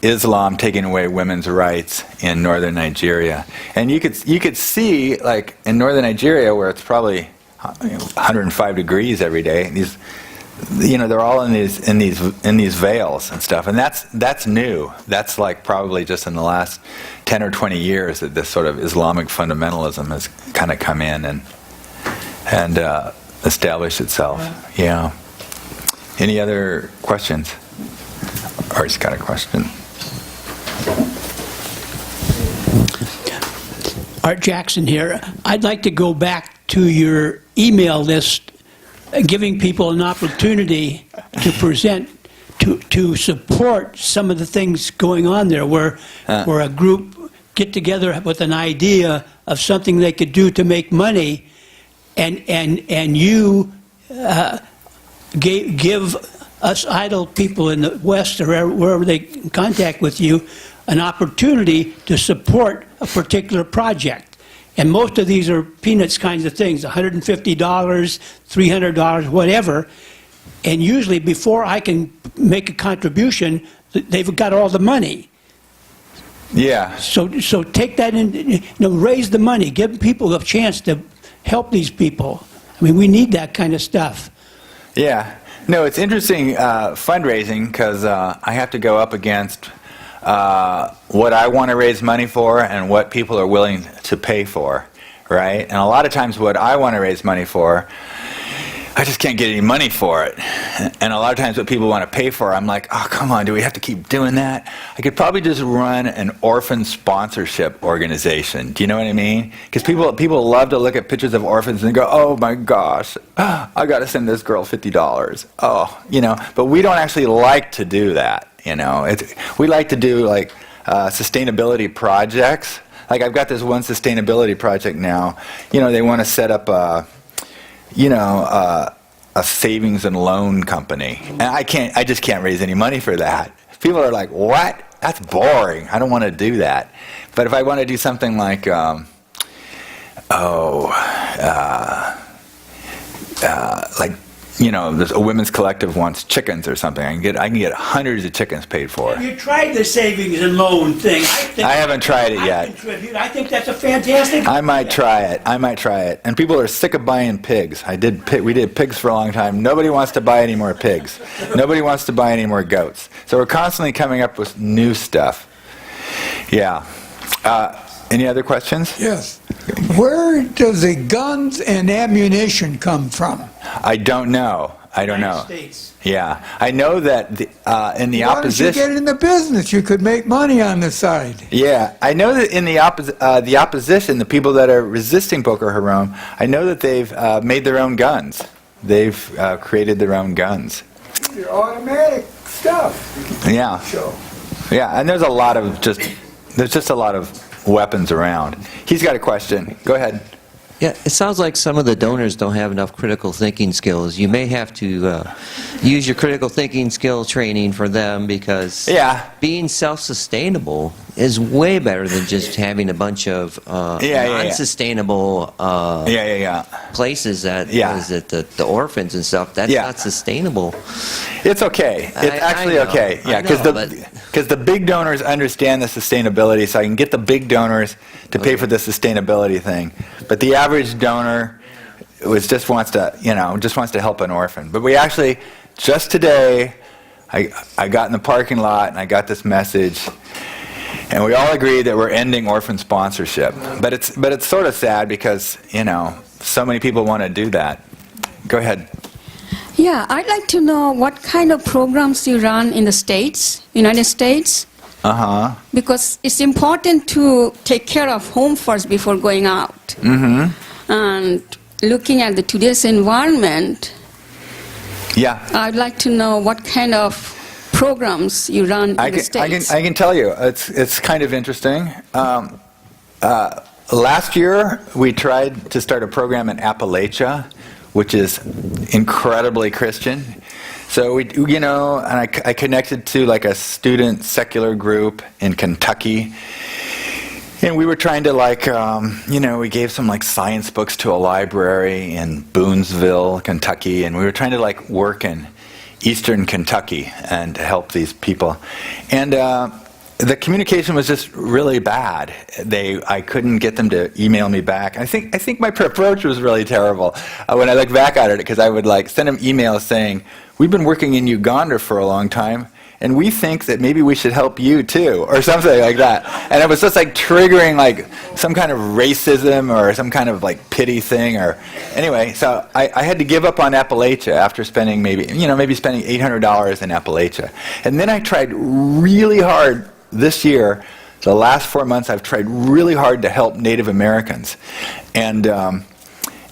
[SPEAKER 1] Islam taking away women's rights in northern Nigeria. And you could see, like in northern Nigeria, where it's probably 105 degrees every day. They're all in these veils and stuff, and that's new. That's like probably just in the last 10 or 20 years that this sort of Islamic fundamentalism has kind of come in and established itself. Yeah. Any other questions? Art's got a question.
[SPEAKER 2] Art Jackson here. I'd like to go back to your email list, giving people an opportunity to present, to support some of the things going on there, where a group get together with an idea of something they could do to make money, and you give us idle people in the West or wherever they contact with you an opportunity to support a particular project. And most of these are peanuts kinds of things, $150, $300, whatever. And usually before I can make a contribution, they've got all the money.
[SPEAKER 1] Yeah.
[SPEAKER 2] So take that in, raise the money, give people a chance to help these people. I mean, we need that kind of stuff.
[SPEAKER 1] Yeah. No, it's interesting fundraising, because I have to go up against what I want to raise money for and what people are willing to pay for, right? And a lot of times what I want to raise money for, I just can't get any money for it. And a lot of times what people want to pay for, I'm like, oh, come on, do we have to keep doing that? I could probably just run an orphan sponsorship organization. Do you know what I mean? Because people love to look at pictures of orphans and go, oh my gosh, I got to send this girl $50. Oh, but we don't actually like to do that. We like to do like sustainability projects Like I've got this one sustainability project now. They want to set up a savings and loan company, and I just can't raise any money for that. People are like, what? That's boring. I don't want to do that. But if I want to do something like, there's a women's collective wants chickens or something, I can get hundreds of chickens paid for.
[SPEAKER 2] Have you tried the savings and loan thing?
[SPEAKER 1] I haven't tried it yet.
[SPEAKER 2] I think that's a fantastic
[SPEAKER 1] I might try it. And people are sick of buying pigs. We did pigs for a long time. Nobody wants to buy any more pigs. Nobody wants to buy any more goats. So we're constantly coming up with new stuff. Yeah. Any other questions?
[SPEAKER 8] Yes. Where does the guns and ammunition come from?
[SPEAKER 1] I don't know.
[SPEAKER 2] United States.
[SPEAKER 1] Yeah. I know that in the
[SPEAKER 8] Why
[SPEAKER 1] opposition...
[SPEAKER 8] don't you get in the business? You could make money on the side.
[SPEAKER 1] Yeah. I know that in the opposition, the people that are resisting Boko Haram, I know that they've made their own guns. They've created their own guns.
[SPEAKER 8] Your automatic stuff.
[SPEAKER 1] Yeah.
[SPEAKER 8] So.
[SPEAKER 1] Yeah, and there's just a lot of weapons around. He's got a question. Go ahead.
[SPEAKER 12] Yeah, it sounds like some of the donors don't have enough critical thinking skills. You may have to use your critical thinking skill training for them, because being self-sustainable is way better than just having a bunch of unsustainable places that is it, the orphans and stuff. That's not sustainable.
[SPEAKER 1] It's okay. It's actually okay. Yeah, because the big donors understand the sustainability, so I can get the big donors to pay for the sustainability thing. But the average donor just wants to help an orphan. But we actually, just today, I got in the parking lot and I got this message, and we all agreed that we're ending orphan sponsorship. But it's sort of sad because so many people want to do that. Go ahead.
[SPEAKER 13] Yeah, I'd like to know what kind of programs you run in the States, United States.
[SPEAKER 1] Uh-huh.
[SPEAKER 13] Because it's important to take care of home first before going out.
[SPEAKER 1] Mm-hmm.
[SPEAKER 13] And looking at today's environment, I'd like to know what kind of programs you run in the States.
[SPEAKER 1] I can tell you, it's kind of interesting. Last year, we tried to start a program in Appalachia, which is incredibly Christian. So and I connected to like a student secular group in Kentucky, and we were trying to we gave some like science books to a library in Boonesville, Kentucky, and we were trying to work in eastern Kentucky and to help these people. And the communication was just really bad. I couldn't get them to email me back. I think my approach was really terrible when I look back at it, because I would send them emails saying, "We've been working in Uganda for a long time, and we think that maybe we should help you too," or something like that. And it was just triggering some kind of racism or some kind of pity thing. Or anyway, so I had to give up on Appalachia after spending maybe spending $800 in Appalachia. And then I tried really hard this year. The last 4 months, I've tried really hard to help Native Americans, and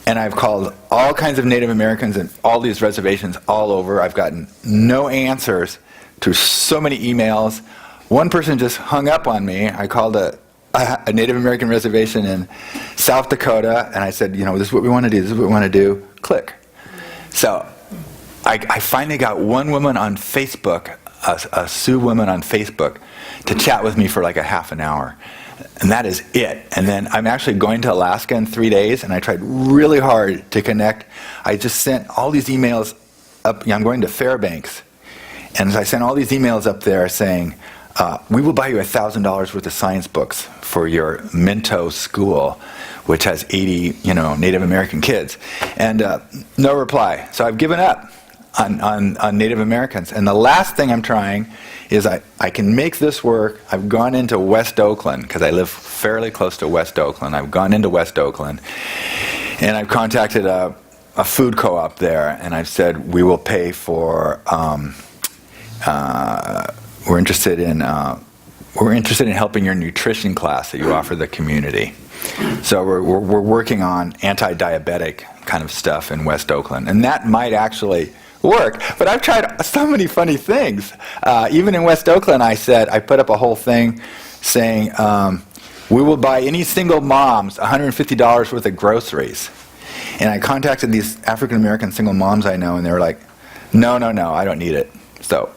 [SPEAKER 1] I've called all kinds of Native Americans and all these reservations all over. I've gotten no answers to so many emails. One person just hung up on me. I called a Native American reservation in South Dakota, and I said, this is what we want to do. This is what we want to do. Click. So I finally got one woman on Facebook, a Sioux woman on Facebook, to chat with me for a half an hour. And that is it. And then I'm actually going to Alaska in 3 days, and I tried really hard to connect. I just sent all these emails up. I'm going to Fairbanks. And I sent all these emails up there saying, we will buy you $1,000 worth of science books for your Minto school, which has 80, Native American kids. And no reply. So I've given up on Native Americans. And the last thing I'm trying is I can make this work. I've gone into West Oakland, because I live fairly close to West Oakland. I've gone into West Oakland, and I've contacted a food co-op there, and I've said, we will pay for, we're interested in helping your nutrition class that you offer the community. So we're working on anti-diabetic kind of stuff in West Oakland, and that might actually work. But I've tried so many funny things. Even in West Oakland, I put up a whole thing saying, we will buy any single mom's $150 worth of groceries. And I contacted these African American single moms I know, and they were like, no, I don't need it. So,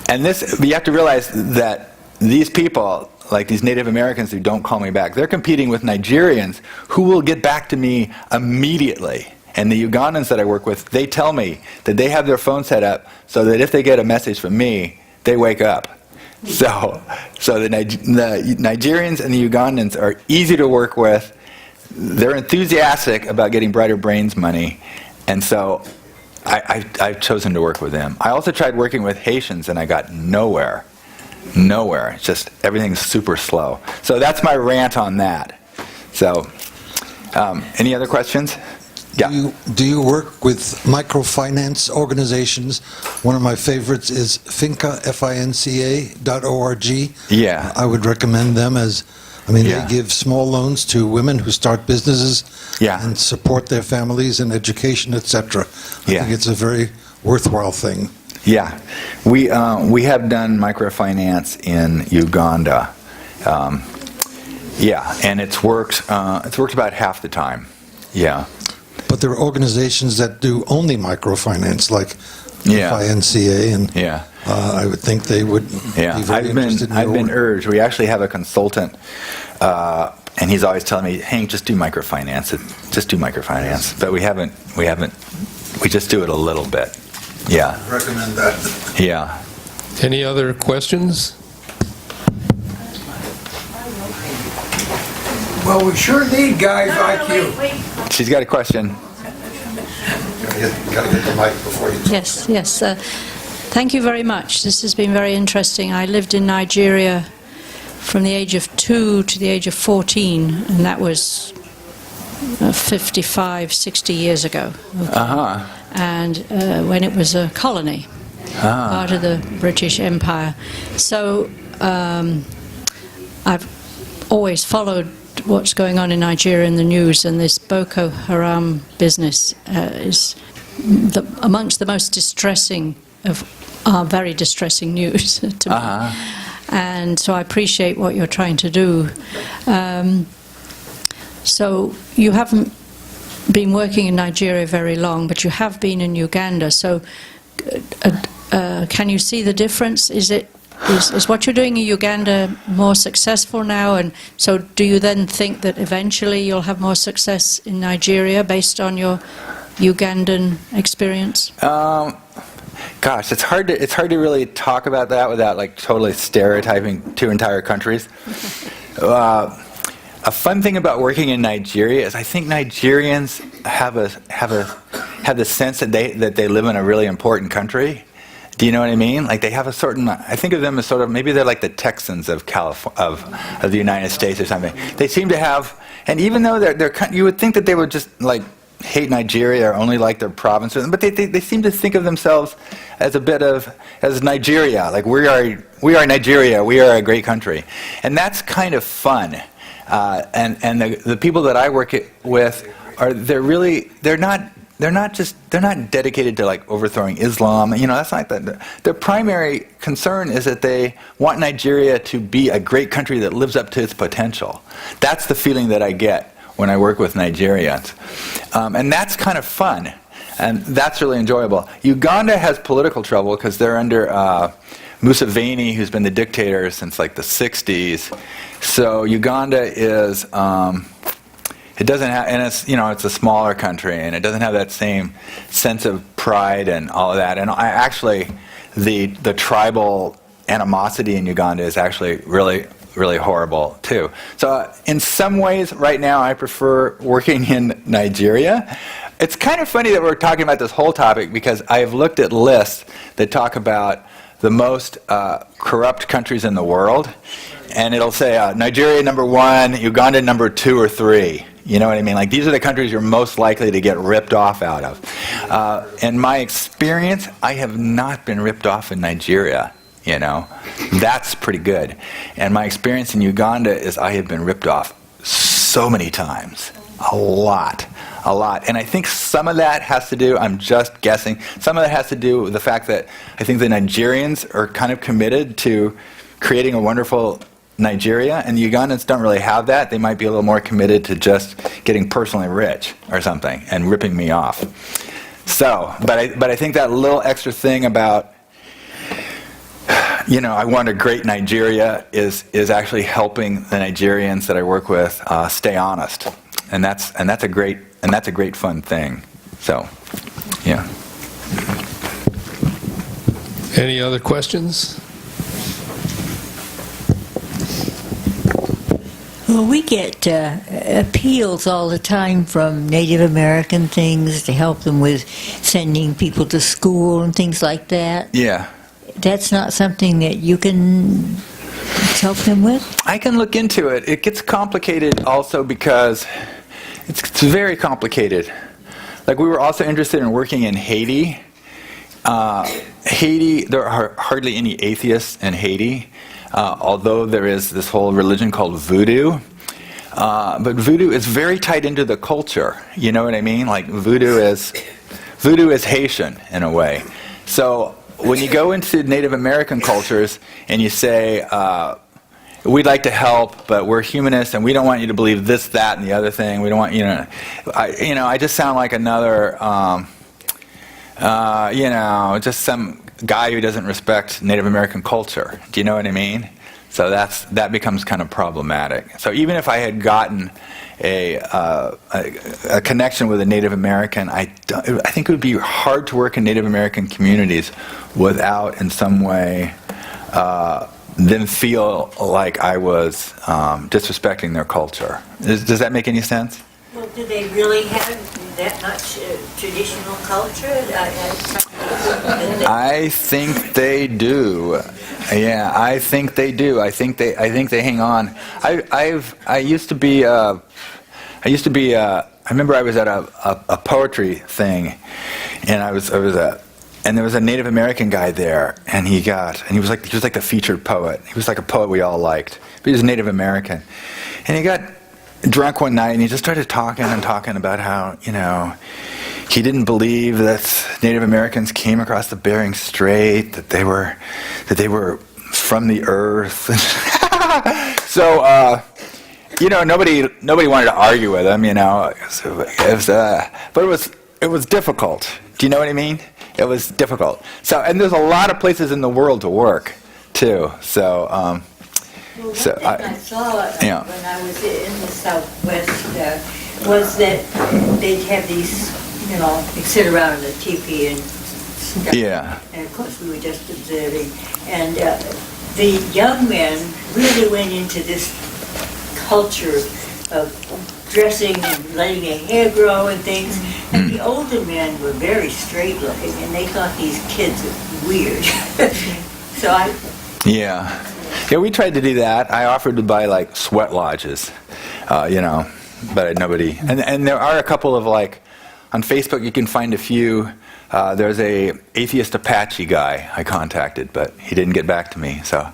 [SPEAKER 1] and this, you have to realize that these people, like these Native Americans who don't call me back, they're competing with Nigerians who will get back to me immediately. And the Ugandans that I work with, they tell me that they have their phone set up so that if they get a message from me, they wake up. So the Nigerians and the Ugandans are easy to work with. They're enthusiastic about getting Brighter Brains money, and so I've chosen to work with them. I also tried working with Haitians, and I got nowhere. It's just everything's super slow. So that's my rant on that. So, any other questions? Yeah.
[SPEAKER 14] Do you work with microfinance organizations? One of my favorites is Finca, FINCA.org.
[SPEAKER 1] Yeah.
[SPEAKER 14] I would recommend them as, they give small loans to women who start businesses and support their families in education, etc. I think it's a very worthwhile thing.
[SPEAKER 1] Yeah. We have done microfinance in Uganda. And it's worked about half the time. Yeah.
[SPEAKER 14] But there are organizations that do only microfinance, like FINCA, and I would think they would be very interested in
[SPEAKER 1] I've been urged. We actually have a consultant, and he's always telling me, Hank, just do microfinance. But we haven't. We just do it a little bit. Yeah.
[SPEAKER 14] I recommend that.
[SPEAKER 1] Yeah.
[SPEAKER 15] Any other questions?
[SPEAKER 8] Well, we sure need guys like you.
[SPEAKER 1] She's got a question.
[SPEAKER 14] Got to get the mic before you talk.
[SPEAKER 16] Yes. Thank you very much. This has been very interesting. I lived in Nigeria from the age of 2 to the age of 14, and that was 55, 60 years ago. Okay. And when it was a colony, part of the British Empire. So I've always followed what's going on in Nigeria in the news, and this Boko Haram business is amongst the most distressing of very distressing news to me. And so I appreciate what you're trying to do. So you haven't been working in Nigeria very long, but you have been in Uganda. So can you see the difference? Is what you're doing in Uganda more successful now? And so do you then think that eventually you'll have more success in Nigeria based on your Ugandan experience?
[SPEAKER 1] Gosh, it's hard to really talk about that without like totally stereotyping two entire countries. A fun thing about working in Nigeria is I think Nigerians have the sense that they live in a really important country. Do you know what I mean? Like they have a certain, I think of them as sort of, maybe they're like the Texans of the United States or something. They seem to have, and even though you would think that they would just like hate Nigeria or only like their province, but they seem to think of themselves as as Nigeria. Like we are Nigeria, we are a great country. And that's kind of fun. And the people that I work with they're not dedicated to like overthrowing Islam. You know, that's not that. Their primary concern is that they want Nigeria to be a great country that lives up to its potential. That's the feeling that I get when I work with Nigerians. And that's kind of fun. And that's really enjoyable. Uganda has political trouble because they're under Museveni, who's been the dictator since like the 60s. So Uganda is, it doesn't have, and it's a smaller country, and it doesn't have that same sense of pride and all of that. And the tribal animosity in Uganda is actually really, really horrible too. So in some ways, right now, I prefer working in Nigeria. It's kind of funny that we're talking about this whole topic because I have looked at lists that talk about the most corrupt countries in the world, and it'll say Nigeria number 1, Uganda number 2 or 3. You know what I mean? Like these are the countries you're most likely to get ripped off out of. In my experience, I have not been ripped off in Nigeria. You know, that's pretty good. And my experience in Uganda is I have been ripped off so many times, a lot. And I think some of that has to do, I'm just guessing, some of that has to do with the fact that I think the Nigerians are kind of committed to creating a wonderful Nigeria, and the Ugandans don't really have that. They might be a little more committed to just getting personally rich or something and ripping me off. So, but I think that little extra thing about, I want a great Nigeria is actually helping the Nigerians that I work with stay honest, and that's a great fun thing. So, yeah.
[SPEAKER 15] Any other questions?
[SPEAKER 6] Well, we get appeals all the time from Native American things to help them with sending people to school and things like that.
[SPEAKER 1] Yeah.
[SPEAKER 6] That's not something that you can help them with?
[SPEAKER 1] I can look into it. It gets complicated also because it's very complicated. Like, we were also interested in working in Haiti. Haiti, there are hardly any atheists in Haiti, although there is this whole religion called voodoo. But voodoo is very tied into the culture. You know what I mean? Like, voodoo is Haitian in a way. So when you go into Native American cultures and you say, we'd like to help, but we're humanists and we don't want you to believe this, that, and the other thing. We don't want I just sound like another, just some guy who doesn't respect Native American culture. Do you know what I mean? So that becomes kind of problematic. So even if I had gotten a connection with a Native American, I think it would be hard to work in Native American communities without, in some way, them feel like I was disrespecting their culture. Does that make any sense?
[SPEAKER 17] Well, do they really have that much traditional culture?
[SPEAKER 1] I think they do. Yeah, I think they do. I think they hang on. I used to be. I remember I was at a poetry thing, and and there was a Native American guy there, and he was like the featured poet. He was like a poet we all liked, but he was Native American, and he got drunk one night and he just started talking about how he didn't believe that Native Americans came across the Bering Strait, that they were from the earth. So nobody wanted to argue with him, but it was difficult. Do you know what I mean? It was difficult. So, and there's a lot of places in the world to work too. So
[SPEAKER 17] Well, I saw when I was in the Southwest was that they'd have these, they'd sit around in the teepee and stuff.
[SPEAKER 1] Yeah.
[SPEAKER 17] And of course we were just observing. And the young men really went into this culture of dressing and letting their hair grow and things. And the older men were very straight looking and they thought these kids were weird.
[SPEAKER 1] Yeah, we tried to do that. I offered to buy like sweat lodges, but nobody. And there are a couple of on Facebook you can find a few. There's a atheist Apache guy I contacted, but he didn't get back to me. So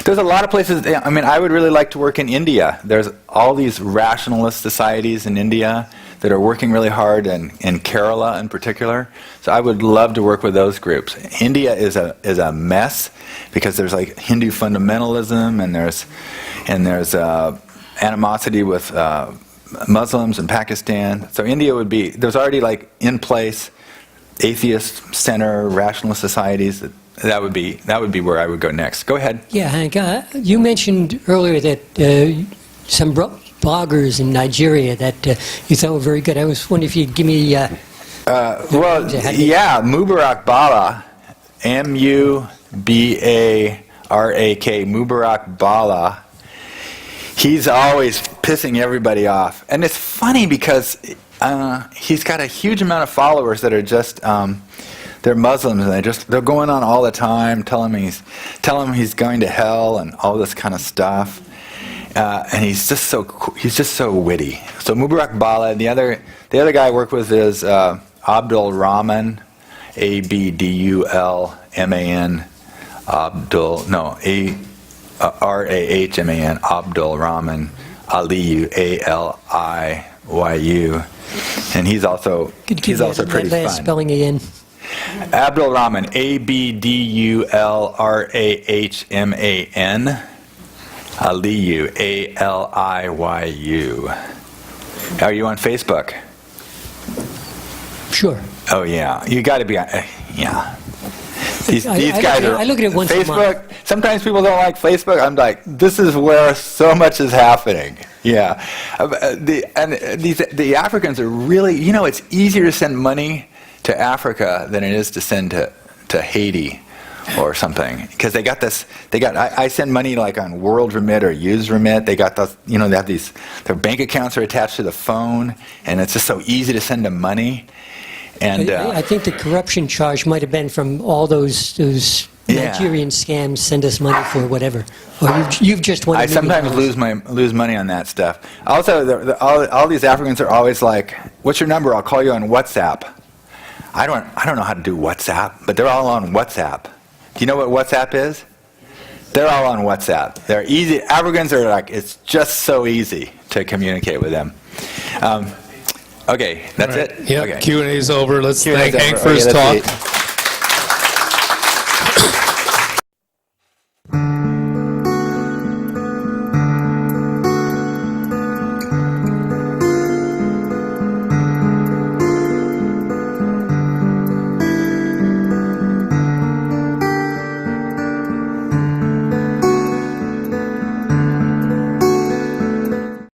[SPEAKER 1] there's a lot of places. I mean, I would really like to work in India. There's all these rationalist societies in India that are working really hard, and in Kerala in particular. So I would love to work with those groups. India is a mess because there's Hindu fundamentalism and there's animosity with Muslims in Pakistan. So India would be, there's already in place atheist center rationalist societies. That would be where I would go next. Go ahead.
[SPEAKER 18] Yeah, Hank, you mentioned earlier that some bloggers in Nigeria that you thought were very good. I was wondering if you'd give me
[SPEAKER 1] Mubarak Bala, M-U-B-A-R-A-K, Mubarak Bala. He's always pissing everybody off. And it's funny because he's got a huge amount of followers that are just they're Muslims, and they're going on all the time telling him he's going to hell and all this kind of stuff. And he's just so witty. So Mubarak Bala, and the other guy I work with is Abdul Rahman, A-B-D-U-L-M-A-N, R-A-H-M-A-N, Abdul Rahman, Aliyu, A-L-I-Y-U, and he's also pretty fun.
[SPEAKER 18] Spelling again.
[SPEAKER 1] Abdul Rahman, A-B-D-U-L-R-A-H-M-A-N. Aliyu, A-L-I-Y-U. Are you on Facebook?
[SPEAKER 18] Sure.
[SPEAKER 1] Oh, yeah. You got to be on, yeah. These
[SPEAKER 18] I
[SPEAKER 1] guys
[SPEAKER 18] look
[SPEAKER 1] are...
[SPEAKER 18] I look at it once a
[SPEAKER 1] Facebook,
[SPEAKER 18] month.
[SPEAKER 1] sometimes people don't like Facebook. I'm like, this is where so much is happening. Yeah. The Africans are really... You know, it's easier to send money to Africa than it is to send to Haiti or something, because they got this. I send money like on World Remit or Use Remit. They got those. You know, they have these. Their bank accounts are attached to the phone, and it's just so easy to send them money. And
[SPEAKER 18] I think the corruption charge might have been from all those Nigerian scams. Send us money for whatever, or you've just won.
[SPEAKER 1] I sometimes lose money on that stuff. Also, all these Africans are always like, "What's your number? I'll call you on WhatsApp." I don't know how to do WhatsApp, but they're all on WhatsApp. Do you know what WhatsApp is? They're all on WhatsApp. They're easy. Africans are like, it's just so easy to communicate with them. Okay, that's
[SPEAKER 15] All right.
[SPEAKER 1] it?
[SPEAKER 15] Yep,
[SPEAKER 1] Okay.
[SPEAKER 15] Q&A's over. Let's
[SPEAKER 1] Q&A's
[SPEAKER 15] thank Hank
[SPEAKER 1] over.
[SPEAKER 15] for his
[SPEAKER 1] Okay,
[SPEAKER 15] talk.
[SPEAKER 1] let's see.